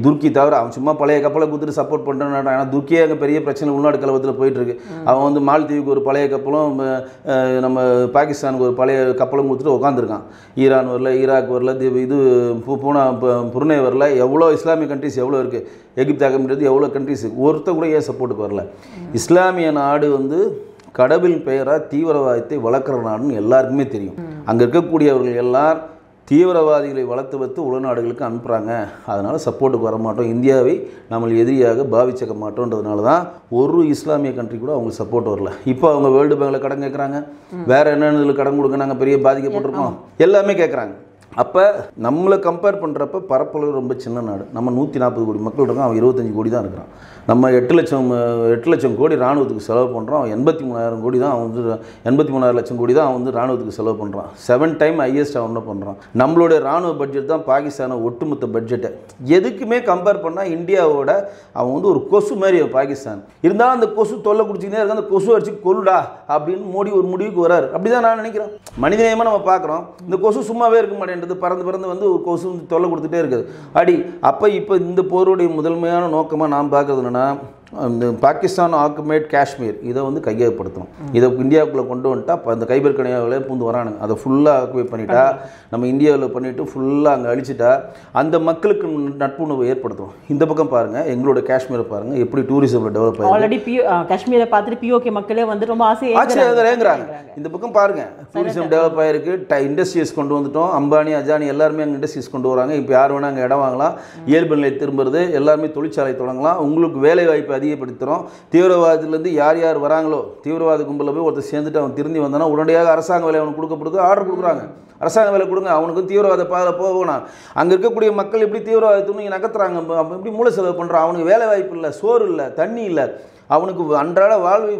துருக்கி தவிர அவன் சும்மா பழைய கப்பலை கொடுத்துட்டு சப்போர்ட் பண்ணுறான். ஆனால் துருக்கியே அங்கே பெரிய பிரச்சனை உள்நாடு கலவரத்தில் போயிட்டுருக்கு. அவன் வந்து மால்தீவுக்கு ஒரு பழைய கப்பலும் நம்ம பாகிஸ்தானுக்கு ஒரு பழைய கப்பலும் கொடுத்துட்டு உட்காந்துருக்கான். ஈரான் வரல, ஈராக் வரல, இது புருனே வரல. எவ்வளோ இஸ்லாமிய கண்ட்ரிஸ் எவ்வளோ இருக்குது, எகிப்தாகம்ன்றது எவ்வளோ கண்ட்ரிஸ், ஒருத்தர் கூட ஏன் சப்போர்ட்டுக்கு வரல? இஸ்லாமிய நாடு வந்து கடவுள் பெயராக தீவிரவாதத்தை வளர்க்குற நாடுன்னு எல்லாருக்குமே தெரியும். அங்கே இருக்கக்கூடியவர்கள் எல்லார் தீவிரவாதிகளை வளர்த்து வைத்து உலகநாடுகளுக்கு அனுப்புகிறாங்க. அதனால் சப்போர்ட்டுக்கு வர மாட்டோம், இந்தியாவை நம்ம எதிரியாக பாவிச்சக்க மாட்டோன்றதுனால தான் ஒரு இஸ்லாமிய கண்ட்ரி கூட அவங்களுக்கு சப்போர்ட் வரல. இப்போ அவங்க வேர்ல்டு பேங்கில் கடன் கேட்குறாங்க, வேறு என்னென்ன இதில் கடன் கொடுக்க நாங்கள் பெரிய பாதிக்கப்பட்டிருக்கோம் எல்லாமே கேட்குறாங்க. அப்போ நம்மளை கம்பேர் பண்ணுறப்ப பரப்பளவு ரொம்ப சின்ன நாடு. நம்ம 140 கோடி மக்கள் இருக்கோம், அவன் 25 கோடி தான் இருக்கிறான். நம்ம 8 லட்சம் கோடி இராணுவத்துக்கு செலவு பண்ணுறோம், அவன் 83,000 கோடி தான், அவன் வந்து 83,000 லட்சம் கோடி தான் அவன் வந்து இராணுவத்துக்கு செலவு பண்ணுறான். 7 டைம் ஹையஸ்ட் அவன் என்ன பண்ணுறான். நம்மளுடைய இராணுவ பட்ஜெட் தான் பாகிஸ்தானை ஒட்டுமொத்த பட்ஜெட்டை. எதுக்குமே கம்பேர் பண்ணால் இந்தியாவோட அவன் வந்து ஒரு கொசு மாதிரி பாகிஸ்தான். இருந்தாலும் அந்த கொசு தொல்லை குடிச்சிக்கிட்டே இருக்க, அந்த கொசு அடிச்சு கொல்லுடா அப்படின்னு மோடி ஒரு முடிவுக்கு வராரு. அப்படி தான் நான் நினைக்கிறேன். மனிதநேயமாக நம்ம பார்க்குறோம், இந்த கொசு சும்மாவே இருக்க மாட்டேன், பறந்து வந்து ஒரு கொசு தொல்லை கொடுத்துட்டே இருக்குது அடி. அப்போ இப்போ இந்த போருடைய முதன்மையான நோக்கமாக நாம் பார்க்குறது என்னன்னா, இந்த பாகிஸ்தான் ஆக்குபைட் காஷ்மீர் இதை வந்து கையகப்படுத்தணும். இதை இந்தியாவுக்குள்ளே கொண்டு வந்துட்டா இப்போ அந்த கைபர் கனியாவில் பூந்து வரானுங்க, அதை ஃபுல்லாக ஆக்குபை பண்ணிட்டா, நம்ம இந்தியாவில் பண்ணிவிட்டு ஃபுல்லாக அங்கே அழிச்சிட்டா அந்த மக்களுக்கு நட்புணர்வு ஏற்படுத்தும். இந்த பக்கம் பாருங்கள், எங்களோட காஷ்மீரை பாருங்கள் எப்படி டூரிசமில் டெவலப் ஆகும். ஆல்ரெடி காஷ்மீரை பார்த்துட்டு பிஓகே மக்களே வந்து ரொம்ப ஆச்சரியங்கிறாங்க. இந்த பக்கம் பாருங்கள், டூரிசம் டெவலப் ஆகிருக்கு, இண்டஸ்ட்ரீஸ் கொண்டு வந்துட்டோம், அம்பானி அஜானி எல்லாருமே அங்கே இண்டஸ்ட்ரீஸ் கொண்டு வராங்க. இப்போ யார் வேணால் அங்கே இடம் வாங்கலாம், இயல்பு நிலை திரும்புறது, எல்லாருமே தொழிற்சாலை தொடங்கலாம், உங்களுக்கு வேலை வாய்ப்பு அதிகப்படுத்துகிறோம். தீவிரவாதத்திலேருந்து யார் யார் வராங்களோ, தீவிரவாத கும்பலில் போய் ஒருத்தர் சேர்ந்துட்டு அவன் திரும்பி வந்தானா உடனடியாக அரசாங்க வேலை அவனுக்கு கொடுக்கப்படுது, ஆர்டர் கொடுக்குறாங்க, அரசாங்க வேலை கொடுங்க, அவனுக்கும் தீவிரவாத பாதை போகணும். அங்கே இருக்கக்கூடிய மக்கள் எப்படி தீவிரவாதத்தை நகர்த்துறாங்க, எப்படி மூளை செலவு பண்ணுறான், அவனுக்கு வேலை வாய்ப்பு இல்லை, சோறு இல்லை, தண்ணி இல்லை, அவனுக்கு அன்றாட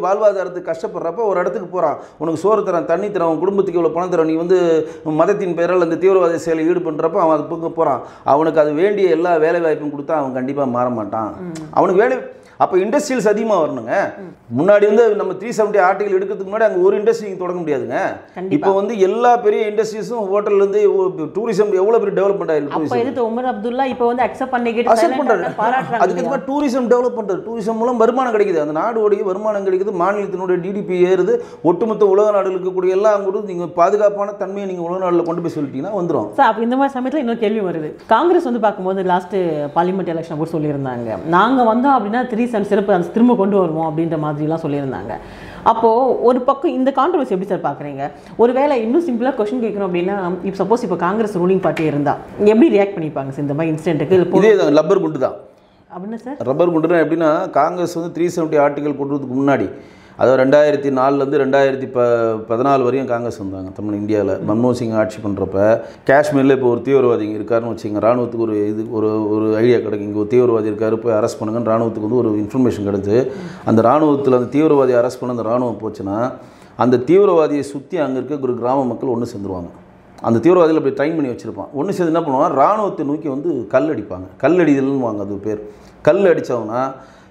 வாழ்வாதாரத்துக்கு கஷ்டப்படுறப்ப ஒரு இடத்துக்கு போகிறான், உனக்கு சோறு தரான், தண்ணி தரான், அவன் குடும்பத்துக்கு இவ்வளோ பணம் தரான், நீ வந்து மதத்தின் பெயரால் அந்த தீவிரவாத செயலை ஈடுபடுறப்ப அவன் அது பக்கம் போகிறான். அவனுக்கு அது வேண்டிய எல்லா வேலை வாய்ப்பும் கொடுத்தா அவன் கண்டிப்பாக மாற மாட்டான். அவனுக்கு வேலை அப்போ இண்டஸ்ட்ரியல்ஸ் அதிகமாக வரணுங்க. முன்னாடி வந்து நம்ம 370 ஆர்டிகல் எடுக்கிறதுக்கு முன்னாடி அங்கே ஒரு இண்டஸ்ட்ரி தொடங்க முடியாதுங்க. இப்போ வந்து எல்லா பெரிய இண்டஸ்ட்ரீஸும் ஹோட்டல்லேருந்து டூரிசம் எவ்வளோ பெரிய டெவலப்மெண்ட் ஆயிருக்கு. உமர் அப்துல்லா இப்போ வந்து அக்செப்ட் பண்ணிக்கிட்டு அதுக்கு டூரிசம் டெவலப் பண்ணுறது, டூரிசம் மூலம் வருமானம் கிடைக்குது, அந்த நாடுடைய வருமானம் கிடைக்குது, மாநிலத்தினுடைய டிடிபி ஏறுது, ஒட்டுமொத்த உலக நாடுகள் இருக்கக்கூடிய எல்லாம் கூட நீங்கள் பாதுகாப்பான தன்மையை நீங்கள் உலக நாட்டில் கொண்டு போய் சொல்லிட்டீங்கன்னா வந்துடும். சார் அப்போ இந்த மாதிரி சமயத்தில் இன்னொரு கேள்வி வருது. காங்கிரஸ் வந்து பார்க்கும்போது லாஸ்ட்டு பார்லிமெண்ட் எலெக்ஷன் கூட சொல்லியிருந்தாங்க, நாங்கள் வந்தோம் அப்படின்னா 3 சிறப்பு திரும்ப கொண்டு வருவோம் அப்படின்ற மாதிரிலாம் சொல்லியிருந்தாங்க. அப்போது ஒரு பக்கம் இந்த கான்ட்ரவர்சி எப்படி சார் பார்க்குறீங்க? ஒருவேளை இன்னும் சிம்பிளாக கொஸ்டின் கேட்கணும் அப்படின்னா, இப்போ சப்போஸ் இப்போ காங்கிரஸ் ரூலிங் பார்ட்டி இருந்தால் எப்படி ரியாக்ட் பண்ணிப்பாங்க சார் இந்த மாதிரி இன்சிடென்ட்டுக்கு? இதே தான் ரப்பர் குண்டு தான். அப்படின்னா சார் ரப்பர் குண்டுனா எப்படின்னா, காங்கிரஸ் வந்து 370 ஆர்டிகல் கொண்டுறதுக்கு முன்னாடி, அதாவது 2004 2014 வரையும் காங்கிரஸ் வந்தாங்க தமிழ் இந்தியாவில். மன்மோகன் சிங் ஆட்சி பண்ணுறப்ப காஷ்மீரில் இப்போ ஒரு தீவிரவாதி இருக்காருன்னு வச்சுங்க, ராணுவத்துக்கு ஒரு ஐடியா கிடைக்கும், இங்கே ஒரு தீவிரவாதி இருக்காரு போய் அரெஸ்ட் பண்ணுங்கன்னு ராணுவத்துக்கு வந்து ஒரு இன்ஃபர்மேஷன் கிடச்சி, அந்த ராணுவத்தில் அந்த தீவிரவாதியை அரெஸ்ட் பண்ண அந்த ராணுவம் போச்சுன்னா அந்த தீவிரவாதியை சுற்றி அங்கே இருக்க ஒரு கிராம மக்கள் ஒன்று சேர்ந்துருவாங்க. அந்த தீவிரவாதியில் அப்படி ட்ரைன் பண்ணி வச்சுருப்பான். ஒன்று சேர்ந்து என்ன பண்ணுவாங்க, ராணுவத்தை நோக்கி வந்து கல் அடிப்பாங்க, கல் அடிதல்னு வாங்க அது பேர். கல் அடித்தவங்கன்னா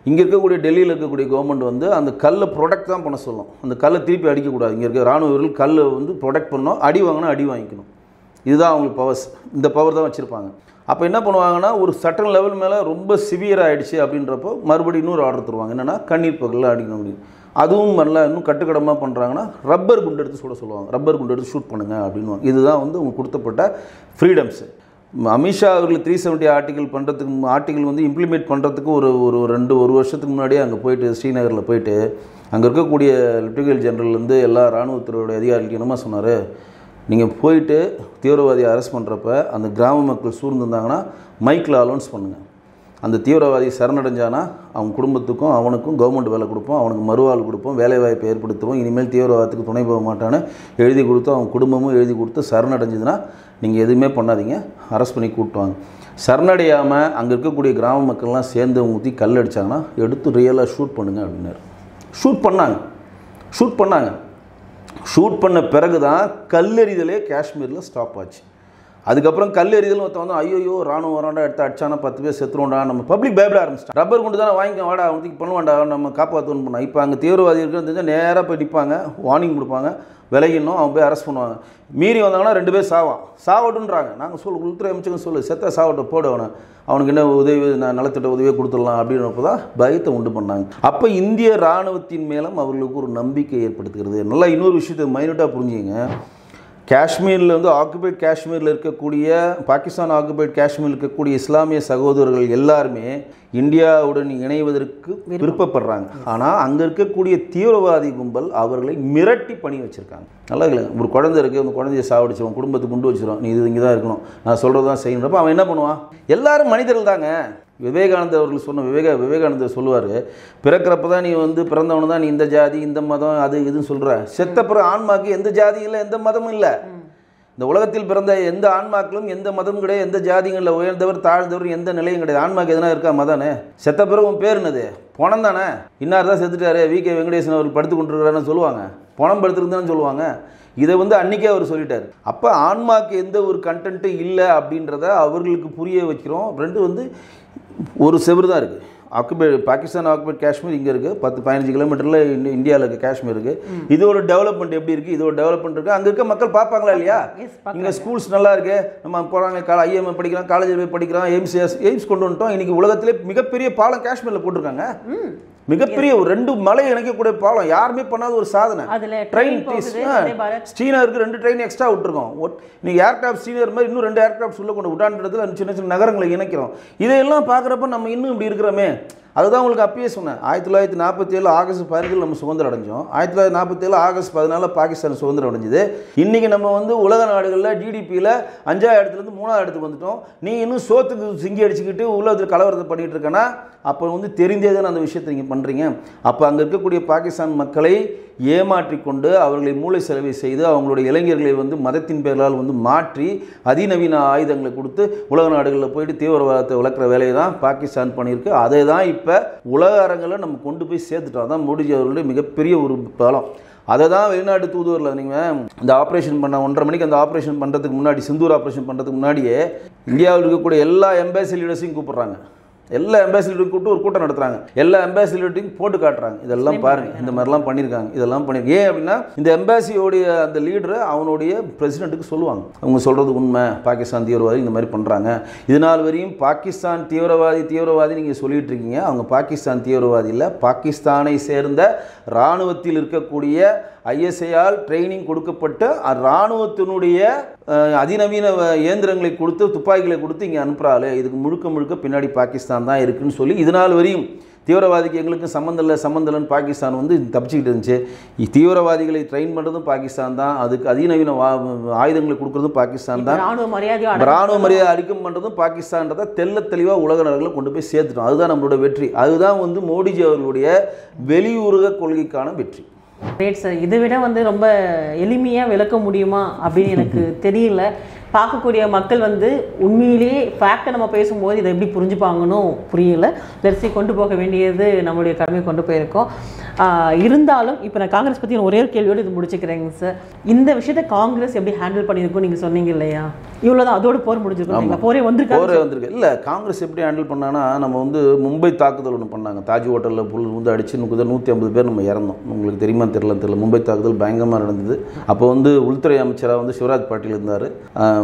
இங்கே இருக்கக்கூடிய டெல்லியில் இருக்கக்கூடிய கவர்மெண்ட் வந்து அந்த கல்லை ப்ரொடெக்ட் தான் பண்ண சொல்லும், அந்த கல்லை திருப்பி அடிக்கக்கூடாது. இங்கே இருக்க ராணுவ வீரர்கள் கல்லை வந்து ப்ரொடெக்ட் பண்ணணும், அடி வாங்கினா அடி வாங்கிக்கணும். இதுதான் அவங்களுக்கு பவர்ஸ், இந்த பவர் தான் வச்சுருப்பாங்க. அப்போ என்ன பண்ணுவாங்கன்னா, ஒரு சட்டன் லெவல் மேலே ரொம்ப சிவியராக ஆகிடுச்சு அப்படின்றப்போ மறுபடியும் இன்னொரு ஆர்டர் தருவாங்க, என்னென்னா கண்ணீர் பகலில் அடிக்கணும் அப்படின்னு. அதுவும் நல்லா இன்னும் கட்டுக்கடமாக பண்ணுறாங்கன்னா ரப்பர் குண்டு எடுத்து சுட சொல்லுவாங்க, ரப்பர் குண்டு எடுத்து ஷூட் பண்ணுங்கள் அப்படின்வாங்க. இதுதான் வந்து அவங்க கொடுத்தப்பட்ட ஃப்ரீடம்ஸு. அமித்ஷா அவர்கள் 370 ஆர்டிகல் வந்து இம்ப்ளிமெண்ட் பண்ணுறதுக்கு ஒரு வருஷத்துக்கு முன்னாடியே அங்கே போயிட்டு ஸ்ரீநகரில் போயிட்டு அங்கே இருக்கக்கூடிய லெப்டினன்ட் ஜெனரல்லேருந்து எல்லா இராணுவத்துறையோட அதிகாரிகளுக்கு என்னமா சொன்னார், நீங்கள் போயிட்டு தீவிரவாதியை அரெஸ்ட் பண்ணுறப்ப அந்த கிராம மக்கள் சூழ்ந்துருந்தாங்கன்னா மைக்கில் அலௌன்ஸ் பண்ணுங்கள், அந்த தீவிரவாதி சரணடைஞ்சானா அவன் குடும்பத்துக்கும் அவனுக்கும் கவர்மெண்ட் வேலை கொடுப்போம், அவனுக்கு மறுவாழ்வு கொடுப்போம், வேலைவாய்ப்பை ஏற்படுத்துவோம், இனிமேல் தீவிரவாதத்துக்கு துணை போக மாட்டான்னு எழுதி கொடுத்து அவன் குடும்பமும் எழுதி கொடுத்து சரணடைஞ்சதுன்னா நீங்கள் எதுவுமே பண்ணாதீங்க, அரெஸ்ட் பண்ணி கூப்பிட்டுவாங்க. சரணடையாமல் அங்கே இருக்கக்கூடிய கிராம மக்கள்லாம் சேர்ந்து ஊற்றி கல் அடித்தாங்கன்னா எடுத்து ரியலாக ஷூட் பண்ணுங்க அப்படின்னாரு. ஷூட் பண்ணாங்க. ஷூட் பண்ண பிறகு தான் கல்லெறிதலே காஷ்மீரில் ஸ்டாப் ஆச்சு. அதுக்கப்புறம் கல்லெறிதல் ஒருத்தன் வந்து ஐயோ ராணுவம் வராண்டா எடுத்து அடிச்சானா 10 பேர் செத்துருவோண்டா, நம்ம பப்ளிக் பயப்பட ஆரம்பிச்சிட்டோம். ரப்பர் கொண்டு தானே வாங்கிக்க வாடா அவனுக்கு பண்ணுவாண்டா நம்ம காப்பாற்றணும் பண்ணால். இப்போ அங்கே தீவிரவாதி இருக்குன்னு தெரிஞ்சால் நேராக போய் நிற்பாங்க, வார்னிங் கொடுப்பாங்க, விலகிடணும், அவன் போய் அரெஸ்ட் பண்ணுவாங்க. மீறி வந்தாங்கன்னா 2 பேர் சாவட்டுன்றாங்க. நாங்கள் உள்துறை அமைச்சர்கள் சொல்லு செத்த சாவட்டும் போடு அவனுக்கு என்ன உதவி நலத்திட்ட உதவியை கொடுத்துடலாம் அப்படின்றப்போ தான் பயத்தை உண்டு பண்ணாங்க. அப்போ இந்திய இராணுவத்தின் மேலும் அவர்களுக்கு ஒரு நம்பிக்கை ஏற்படுத்துகிறது. நல்லா இன்னொரு விஷயத்தை மைனூட்டாக புரிஞ்சுங்க. காஷ்மீரில் வந்து ஆக்குபைட் காஷ்மீரில் இருக்கக்கூடிய பாகிஸ்தான் ஆக்குபைட் காஷ்மீரில் இருக்கக்கூடிய இஸ்லாமிய சகோதரர்கள் எல்லாருமே இந்தியாவுடன் இணைவதற்கு விருப்பப்படுறாங்க. ஆனால் அங்கே இருக்கக்கூடிய தீவிரவாதி கும்பல் அவர்களை மிரட்டி பண்ணி வச்சுருக்காங்க. நல்லா இல்லை, ஒரு குழந்தை இருக்குது, அந்த குழந்தைய சாவடிச்சிடும், குடும்பத்துக்கு குண்டு வச்சிடும், நீ இது இங்கே தான் இருக்கணும், நான் சொல்கிறது தான் செய்யணுன்றப்ப அவன் என்ன பண்ணுவான்? எல்லாரும் மனிதர்கள் தாங்க. விவேகானந்தர் அவர்கள் சொன்ன விவேகானந்தர் சொல்லுவார், பிறக்கிறப்ப தான் நீ வந்து பிறந்தவனு தான் நீ இந்த ஜாதி இந்த மதம் அது இதுன்னு சொல்கிற, செத்தப்புறம் ஆன்மாக்கு எந்த ஜாதியும் இல்லை, எந்த மதமும் இல்லை. இந்த உலகத்தில் பிறந்த எந்த ஆன்மாக்களும் எந்த மதமும் கிடையாது, எந்த ஜாதியும் இல்லை, உயர்ந்தவர் தாழ்ந்தவர் எந்த நிலையும் கிடையாது. ஆன்மாக்கு எதனா இருக்கா மதானே? செத்த பிறகு உன் பேர் என்னது? பணம் தானே. இன்னார் தான் செத்துட்டாரு, வி.கே. வெங்கடேசன் அவர்கள் படுத்து கொண்டிருக்கிறாருன்னு சொல்லுவாங்க, பணம் படுத்துருக்குதான்னு சொல்லுவாங்க. இதை வந்து அன்றைக்கே அவர் சொல்லிட்டார். அப்போ ஆன்மாக்கு எந்த ஒரு கண்டென்ட்டும் இல்லை அப்படின்றத அவர்களுக்கு புரிய வைக்கிறோம். ரெண்டு வந்து ஒரு செவரு தான் இருக்குது. பாகிஸ்தான் ஆக்குபைட் காஷ்மீர் இங்கே இருக்குது, 10-15 கிலோமீட்டரில் இந்தியாவில் இருக்குது காஷ்மீர் இருக்குது. இதோட டெவலப்மெண்ட் எப்படி இருக்குது, இதோட டெவலப்மெண்ட் இருக்குது, அங்கே இருக்க மக்கள் பார்ப்பாங்களா இல்லையா? இங்கே ஸ்கூல்ஸ் நல்லா இருக்குது, நம்ம போகிறாங்க, ஐஎம்ஏ படிக்கிறான், காலேஜில் போய் படிக்கிறான், எய்ம்ஸ் கொண்டு வந்துட்டோம். இன்றைக்கி உலகத்திலே மிகப்பெரிய பாலம் காஷ்மீரில் போட்டிருக்காங்க. மிகப்பெரிய ஒரு 2 மலை இணைக்கக்கூடிய பாலம், யாருமே பண்ணாத ஒரு சாதனை. ட்ரெயின் ஸ்ரீநகருக்கு 2 ட்ரெயின் எக்ஸ்ட்ரா விட்டுருக்கோம். நீங்கள் ஏர்கிராஃப்ட் ஸ்ரீநகர் மாதிரி இன்னும் 2 ஏர்கிராஃப்ட் உள்ள கொண்டு விட்டான்றதுல சின்ன சின்ன நகரங்களை இணைக்கிறோம். இதையெல்லாம் பார்க்குறப்ப நம்ம இன்னும் இப்படி இருக்கிறோமே. அதுதான் உங்களுக்கு அப்பயே சொன்னேன். 1947 ஆகஸ்ட் 15 நம்ம சுதந்திரம் அடைஞ்சோம். 1947 ஆகஸ்ட் 14 பாகிஸ்தான் சுதந்திரம் அடைஞ்சது. இன்றைக்கி நம்ம வந்து உலக நாடுகளில் ஜிடிபியில் 5ஆவது இடத்துலேருந்து 3ஆவது இடத்துக்கு வந்துட்டோம். நீ இன்னும் சோத்துக்கு சிங்கி அடிச்சுக்கிட்டு உலகத்தில் கலவரத்தை பண்ணிகிட்டு இருக்கேன்னா அப்போ வந்து தெரிந்தே தான் அந்த விஷயத்தை நீங்கள் பண்ணுறீங்க. அப்போ அங்கே இருக்கக்கூடிய பாகிஸ்தான் மக்களை ஏமாற்றிக்கொண்டு அவர்களை மூளை செலவை செய்து அவங்களுடைய இளைஞர்களை வந்து மதத்தின் பேரால் வந்து மாற்றி அதிநவீன ஆயுதங்களை கொடுத்து உலக நாடுகளில் போயிட்டு தீவிரவாதத்தை வளர்க்குற வேலையை தான் பாகிஸ்தான் பண்ணியிருக்கு. அதை தான் இப்போ உலக அரங்கில் நம்ம கொண்டு போய் சேர்த்துட்டோம். அதான் மோடிஜி அவர்களுடைய மிகப்பெரிய ஒரு பலம். அதை தான் வெளிநாட்டு தூதுவரில் நீங்கள் இந்த ஆப்ரேஷன் பண்ண 1:30 மணிக்கு அந்த ஆப்ரேஷன் பண்ணுறதுக்கு முன்னாடி, சிந்தூர் ஆப்ரேஷன் பண்ணுறதுக்கு முன்னாடியே இந்தியாவில் இருக்கக்கூடிய எல்லா எம்பேசி லீடர்ஸையும் கூப்பிட்றாங்க. எல்லா அம்பாசிடரையும் கூப்பிட்டு ஒரு கூட்டம் நடத்துறாங்க. எல்லா அம்பாசிடர்ட்டையும் போட்டு காட்டுறாங்க, இதெல்லாம் பாருங்க, இந்த மாதிரிலாம் பண்ணியிருக்காங்க, இதெல்லாம் பண்ணியிருக்காங்க. ஏன் அப்படின்னா இந்த எம்பாசியோடைய அந்த லீடரை அவனுடைய பிரசிடென்ட்டுக்கு சொல்லுவாங்க, அவங்க சொல்கிறது உண்மை, பாகிஸ்தான் தீவிரவாதி இந்த மாதிரி பண்ணுறாங்க. இதனால் வரையும் பாகிஸ்தான் தீவிரவாதி நீங்கள் சொல்லிட்டு இருக்கீங்க. அவங்க பாகிஸ்தான் தீவிரவாதி இல்லை, பாகிஸ்தானை சேர்ந்த இராணுவத்தில் இருக்கக்கூடிய ஐஎஸ்ஐயால் ட்ரைனிங் கொடுக்கப்பட்ட இராணுவத்தினுடைய அதிநவீன இயந்திரங்களை கொடுத்து துப்பாக்கிகளை கொடுத்து இங்கே அனுப்புகிறாள். இதுக்கு முழுக்க பின்னாடி பாகிஸ்தான் தான் இருக்குன்னு சொல்லி இதனால் வரையும் தீவிரவாதிக்கு எங்களுக்கு சம்மந்தம் இல்லைன்னு பாகிஸ்தான் வந்து தப்பிச்சுக்கிட்டு இருந்துச்சு. தீவிரவாதிகளை ட்ரெயின் பண்ணுறதும் பாகிஸ்தான் தான், அதுக்கு அதிநவீன ஆயுதங்களை கொடுக்குறதும் பாகிஸ்தான் தான், இராணுவ மரியாதை அளிக்கும் பண்ணுறதும் பாகிஸ்தான்றதை தெளிவாக உலக நாடுகளை கொண்டு போய் சேர்த்துட்டோம். அதுதான் நம்மளோட வெற்றி. அதுதான் வந்து மோடிஜி அவர்களுடைய வெளியுறவு கொள்கைக்கான வெற்றி. Great sir. இதை விட வந்து ரொம்ப எளிமையாக விளக்க முடியுமா அப்படின்னு எனக்கு தெரியல. பார்க்கக்கூடிய மக்கள் வந்து உண்மையிலேயே ஃபேக்டை நம்ம பேசும்போது இதை எப்படி புரிஞ்சுப்பாங்கன்னு புரியல. லெட்ஸி கொண்டு போக வேண்டியது நம்மளுடைய கடமை கொண்டு போயிருக்கோம். இருந்தாலும் இப்போ நான் காங்கிரஸ் பற்றி ஒரே ஒரு கேள்வியோடு இது முடிச்சுக்கிறேங்க சார். இந்த விஷயத்தை காங்கிரஸ் எப்படி ஹேண்டில் பண்ணியிருக்கும் நீங்கள் சொன்னீங்க இல்லையா? இவ்வளோதான், அதோட போர் முடிஞ்சிருக்கும், போரே வந்திருக்கு. இல்லை, காங்கிரஸ் எப்படி ஹேண்டில் பண்ணான்னா, நம்ம வந்து மும்பை தாக்குதல் ஒன்று பண்ணாங்க. தாஜ் ஹோட்டலில் புல் வந்து அடிச்சு 150 பேர் நம்ம இறந்தோம். உங்களுக்கு தெரியுமா தெரியல, மும்பை தாக்குதல் பயங்கரமாக நடந்தது. அப்போ வந்து உள்துறை அமைச்சராக வந்து சிவராஜ் பாட்டீல் இருந்தார்.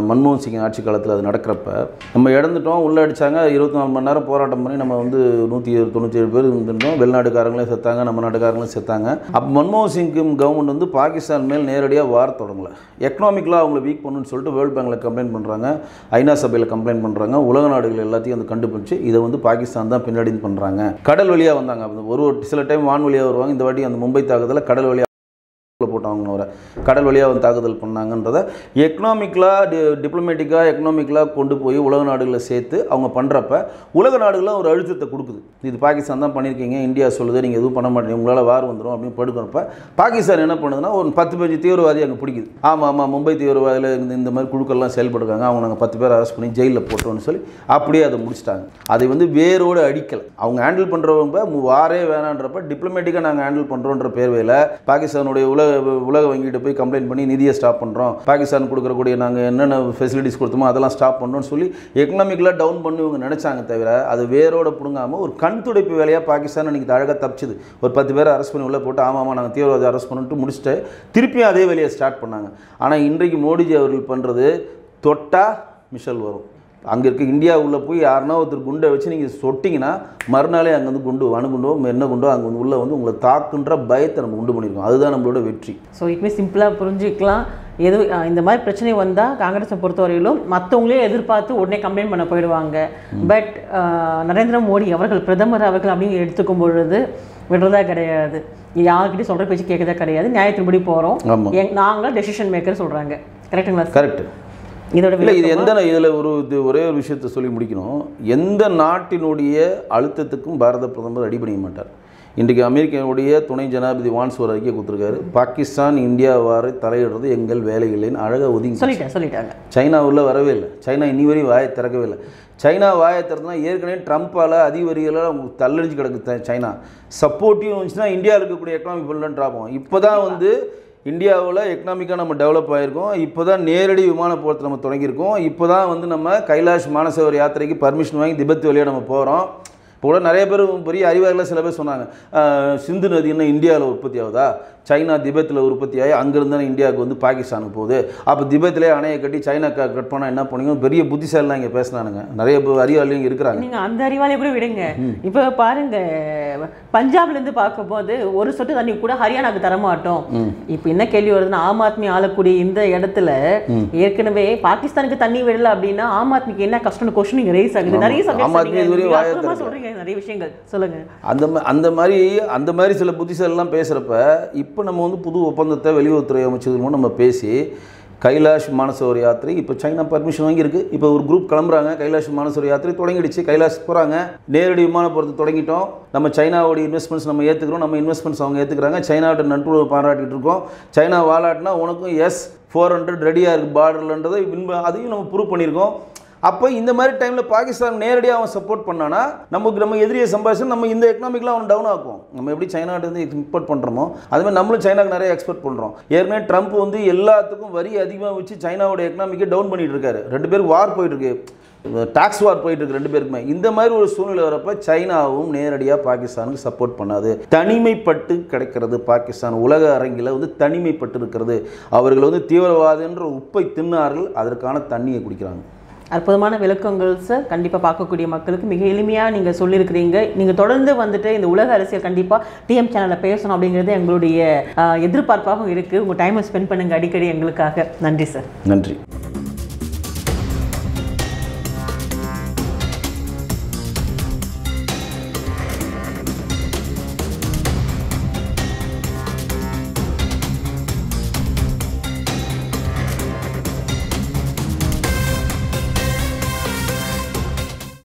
மன்மோகன் சிங் ஆட்சி காலத்தில் அது நடக்கிறப்ப நம்ம இறந்துட்டோம். உள்ளே அடித்தாங்க, 24 மணி நேரம் போராட்டம் பண்ணி நம்ம வந்து 197 பேர் இருந்துட்டோம். வெளிநாட்டுக்காரங்களே செத்தாங்க, நம்ம நாட்டுக்காரங்களும் செத்தாங்க. அப்போ மன்மோகன் சிங் கவர்மெண்ட் வந்து பாகிஸ்தான் மேல் நேரடியாக வார் தொடங்கலை. எக்கனாமிக்கலாக அவங்கள வீக் பண்ணுன்னு சொல்லிட்டு வேர்ல்டு பேங்கில் கம்ப்ளைண்ட் பண்ணுறாங்க, ஐநா சபையில் கம்ப்ளைண்ட் பண்ணுறாங்க, உலக நாடுகள் எல்லாத்தையும் வந்து கண்டுபிடிச்சு இதை வந்து பாகிஸ்தான் தான் பின்னாடி பண்ணுறாங்க. கடல் வழியாக வந்தாங்க, ஒரு சில டைம் வான் வழியாக வருவாங்க. இந்த வாட்டி அந்த மும்பை தாக்குதலில் கடல் வழியாக போட்டாங்க வர கடல் வழியாக வந்து தாக்குதல் பண்ணாங்கன்றதை எக்கனாமிக்கலாக டிப்ளமேட்டிக்காக எக்கனாமிக்கலாக கொண்டு போய் உலக நாடுகளை சேர்த்து அவங்க பண்ணுறப்ப உலக நாடுகளில் ஒரு அழுத்தத்தை கொடுக்குது. இது பாகிஸ்தான் தான் பண்ணியிருக்கீங்க, இந்தியா சொல்லுது நீங்கள் எதுவும் பண்ண மாட்டீங்க, உங்களால் வார் வந்துடும் அப்படின்னு படுக்கிறப்ப பாகிஸ்தான் என்ன பண்ணுதுன்னா ஒரு 10-15 தீவிரவாதி அங்கே பிடிக்குது. ஆமாம் மும்பை தீவிரவாதியில் இந்த மாதிரி குழுக்கள்லாம் செயல்படுறாங்க, அவங்க நாங்கள் 10 பேர் அரெஸ்ட் பண்ணி ஜெயிலில் போட்டோம்னு சொல்லி அப்படியே அதை முடிச்சிட்டாங்க. அதை வந்து வேரோடு அடிக்கலை. அவங்க ஹேண்டில் பண்ணுறவங்க வாரே வேணான்றப்ப டிப்ளமேட்டிக்காக நாங்கள் ஹேண்டில் பண்ணுறோன்ற பேர்வையில் பாகிஸ்தானுடைய உலக வங்கிட்டு போய் கம்ப்ளைண்ட் பண்ணி நிதியை ஸ்டாப் பண்ணுறோம், பாகிஸ்தான் கொடுக்கக்கூடிய நாங்கள் என்னென்ன ஃபெசிலிட்டிஸ் கொடுத்தோமோ அதெல்லாம் ஸ்டாப் பண்ணுறோம்னு சொல்லி எக்கனாமிக்கலாக டவுன் பண்ணி இவங்க நினச்சாங்க. தவிர அது வேரோட பிடுங்காமல் ஒரு கண் துடைப்பு வேலையாக பாகிஸ்தான் அன்றைக்கி அழகாக தப்பிச்சுது. ஒரு 10 பேரை அரெஸ்ட் பண்ணி உள்ளே போட்டு ஆமாம் நாங்கள் தீவிரவாதி அரெஸ்ட் பண்ணிட்டு முடிச்சுட்டு திருப்பியும் அதே வேலையை ஸ்டார்ட் பண்ணாங்க. ஆனால் இன்றைக்கு மோடிஜி அவர்கள் பண்ணுறது தொட்டா மிஷல் வரும். அங்கே இருக்க இந்தியா உள்ளே போய் யாருன்னா ஒருத்தர் குண்டை வச்சு நீங்கள் சொட்டிங்கன்னா மறுநாளே அங்கேருந்து குண்டு அணுகுண்டோ என்ன குண்டோ அங்கே வந்து உள்ளே வந்து உங்களை தாக்குன்ற பயத்தை நம்ம உண்டு பண்ணியிருக்கோம். அதுதான் நம்மளோட வெற்றி. ஸோ இப்போமே சிம்பிளாக புரிஞ்சுக்கலாம். எது இந்த மாதிரி பிரச்சனை வந்தால் காங்கிரஸை பொறுத்தவரையிலும் மற்றவங்களே எதிர்பார்த்து உடனே கம்ப்ளைண்ட் பண்ண போயிடுவாங்க. பட் நரேந்திர மோடி அவர்கள் பிரதமர் அவர்கள் அப்படின்னு எடுத்துக்கும் பொழுது விடுறதா கிடையாது, யார்கிட்டையும் சொல்கிற பேச்சு கேட்கறதா கிடையாது, நியாயத்தின்படி போகிறோம், நாங்கள் டெசிஷன் மேக்கர் சொல்கிறாங்க. கரெக்டுங்களா? கரெக்ட். இதோட இல்லை இது இதில் ஒரே ஒரு விஷயத்தை சொல்லி முடிக்கணும். எந்த நாட்டினுடைய அழுத்தத்துக்கும் பாரத பிரதமர் அடிபணிய மாட்டார். இன்றைக்கு அமெரிக்காவுடைய துணை ஜனாதிபதி வான்ஸ் ஒரு அறிக்கை கொடுத்துருக்காரு, பாகிஸ்தான் இந்தியாவாறு தலையிடுறது எங்கள் வேலை இல்லைன்னு அழகாக ஒதுங்கி சொல்லிட்டாங்க. சைனா உள்ள வரவே இல்லை. சைனா இன்னி வரையும் வாயை திறக்கவே இல்லை. சைனா வாயை திறந்தா ஏற்கனவே ட்ரம்ப்பால் அதிவரிகளால் அவங்க தள்ளடிச்சு கிடக்கு. சைனா சப்போர்ட்டிவ் வந்துச்சுன்னா இந்தியாவில் இருக்கக்கூடிய எக்கனாமிக் பொருள் ட்ராப் ஆகும். இப்போ தான் வந்து இந்தியாவில் எக்கனாமிக்காக நம்ம டெவலப் ஆகிருக்கோம். இப்போ தான் நேரடி விமான போக்குவரத்து நம்ம தொடங்கியிருக்கோம். இப்போ தான் வந்து நம்ம கைலாஷ் மானசரோவர் யாத்திரைக்கு பர்மிஷன் வாங்கி திபெத் வழியாக நம்ம போகிறோம். இப்போ கூட நிறைய பேர் பெரிய அறிவாளிகள் சில பேர் சொன்னாங்க, சிந்து நதி என்ன இந்தியாவில் உற்பத்தி ஆகுதா, சைனா திபெத்தில் உற்பத்தி ஆகி அங்கேருந்து இந்தியாவுக்கு வந்து பாகிஸ்தானுக்கு போகுது, அப்போ திபெத்திலே அணையை கட்டி சைனா கட் பண்ணால் என்ன பண்ணுங்க, பெரிய புத்திசாலிலாம் இங்கே பேசினானுங்க. நிறைய அறிவாளிங்க இருக்கிறாங்க. நீங்கள் அந்த அறிவாளியை கூட விடுங்க. இப்போ பாருங்க, பஞ்சாப்லேருந்து பார்க்கும்போது ஒரு சொட்டு தண்ணி கூட ஹரியானாவுக்கு தரமாட்டோம். இப்போ என்ன கேள்வி வருதுன்னா, ஆம் ஆத்மி ஆளக்கூடிய இந்த இடத்துல ஏற்கனவே பாகிஸ்தானுக்கு தண்ணி விடல அப்படின்னா ஆம் ஆத்மிக்கு என்ன கஷ்டம்னு கொஸ்டின் ரைஸ் ஆகுது. நிறைய சொல்றீங்க, நிறைய விஷயங்கள் சொல்லுங்க. அந்த மாதிரி சில புத்திசாலிலாம் பேசுகிறப்ப இப்போ நம்ம வந்து புது ஒப்பந்தத்தை வெளியுறவுத்துறை அமைச்சது மூலம் நம்ம பேசி கைலாஷ் மானசரோவர் யாத்திரை இப்போ சைனா பர்மிஷன் வாங்கியிருக்கு. இப்போ ஒரு குரூப் கிளம்புறாங்க, கைலாஷ் மானசரோவர் யாத்திரை தொடங்கிடுச்சு, கைலாஷ் போகிறாங்க, நேரடி விமான போகிறது தொடங்கிட்டோம். நம்ம சைனாவோட இன்வெஸ்ட்மெண்ட்ஸ் நம்ம ஏற்றுக்கிறோம், நம்ம இன்வெஸ்ட்மெண்ட்ஸ் அவங்க ஏற்றுக்கிறாங்க. சைனாவோட நட்புறவு பாராட்டிகிட்டு இருக்கோம். சைனா வாலாட்டினா உனக்கும் S-400 ரெடியாக இருக்குது பார்டர்லன்றதை அதையும் நம்ம ப்ரூவ் பண்ணியிருக்கோம். அப்போ இந்த மாதிரி டைமில் பாகிஸ்தான் நேரடியாக அவன் சப்போர்ட் பண்ணானா நம்ம எதிரியை சம்பாதிச்சு நம்ம இந்த எக்கனாமிக்லாம் அவன் டவுன் ஆக்கும். நம்ம எப்படி சைனாட்டு இம்போர்ட் பண்ணுறோமோ அதுமாதிரி நம்மளும் சைனாக்கு நிறைய எக்ஸ்போர்ட் பண்ணுறோம். ஏற்கனவே ட்ரம்ப் வந்து எல்லாத்துக்கும் வரி அதிகமாக வச்சு சைனாவோட எக்கனாமிக்கை டவுன் பண்ணிட்டு இருக்காரு. 2 பேருக்கு வார் போயிட்டு இருக்கு, டாக்ஸ் வார் போயிட்டு இருக்கு 2 பேருக்குமே. இந்த மாதிரி ஒரு சூழ்நிலை வரப்ப சைனாவும் நேரடியாக பாகிஸ்தானுக்கு சப்போர்ட் பண்ணாது. தனிமைப்பட்டு கிடைக்கிறது. பாகிஸ்தான் உலக அரங்கில் வந்து தனிமைப்பட்டு இருக்கிறது. அவர்கள் வந்து தீவிரவாதன்ற உப்பை தின்னார்கள், அதற்கான தண்ணியை குடிக்கிறாங்க. அற்புதமான விளக்கங்கள் சார். கண்டிப்பாக பார்க்கக்கூடிய மக்களுக்கு மிக எளிமையாக நீங்கள் சொல்லியிருக்கிறீங்க. நீங்கள் தொடர்ந்து வந்துட்டு இந்த உலக அரசியல் கண்டிப்பாக டிஎம் சேனலில் பேசணும் அப்படிங்கிறது எங்களுடைய எதிர்பார்ப்பாகவும் இருக்குது. உங்கள் டைமை ஸ்பெண்ட் பண்ணுங்கள் அடிக்கடி எங்களுக்காக. நன்றி சார். நன்றி.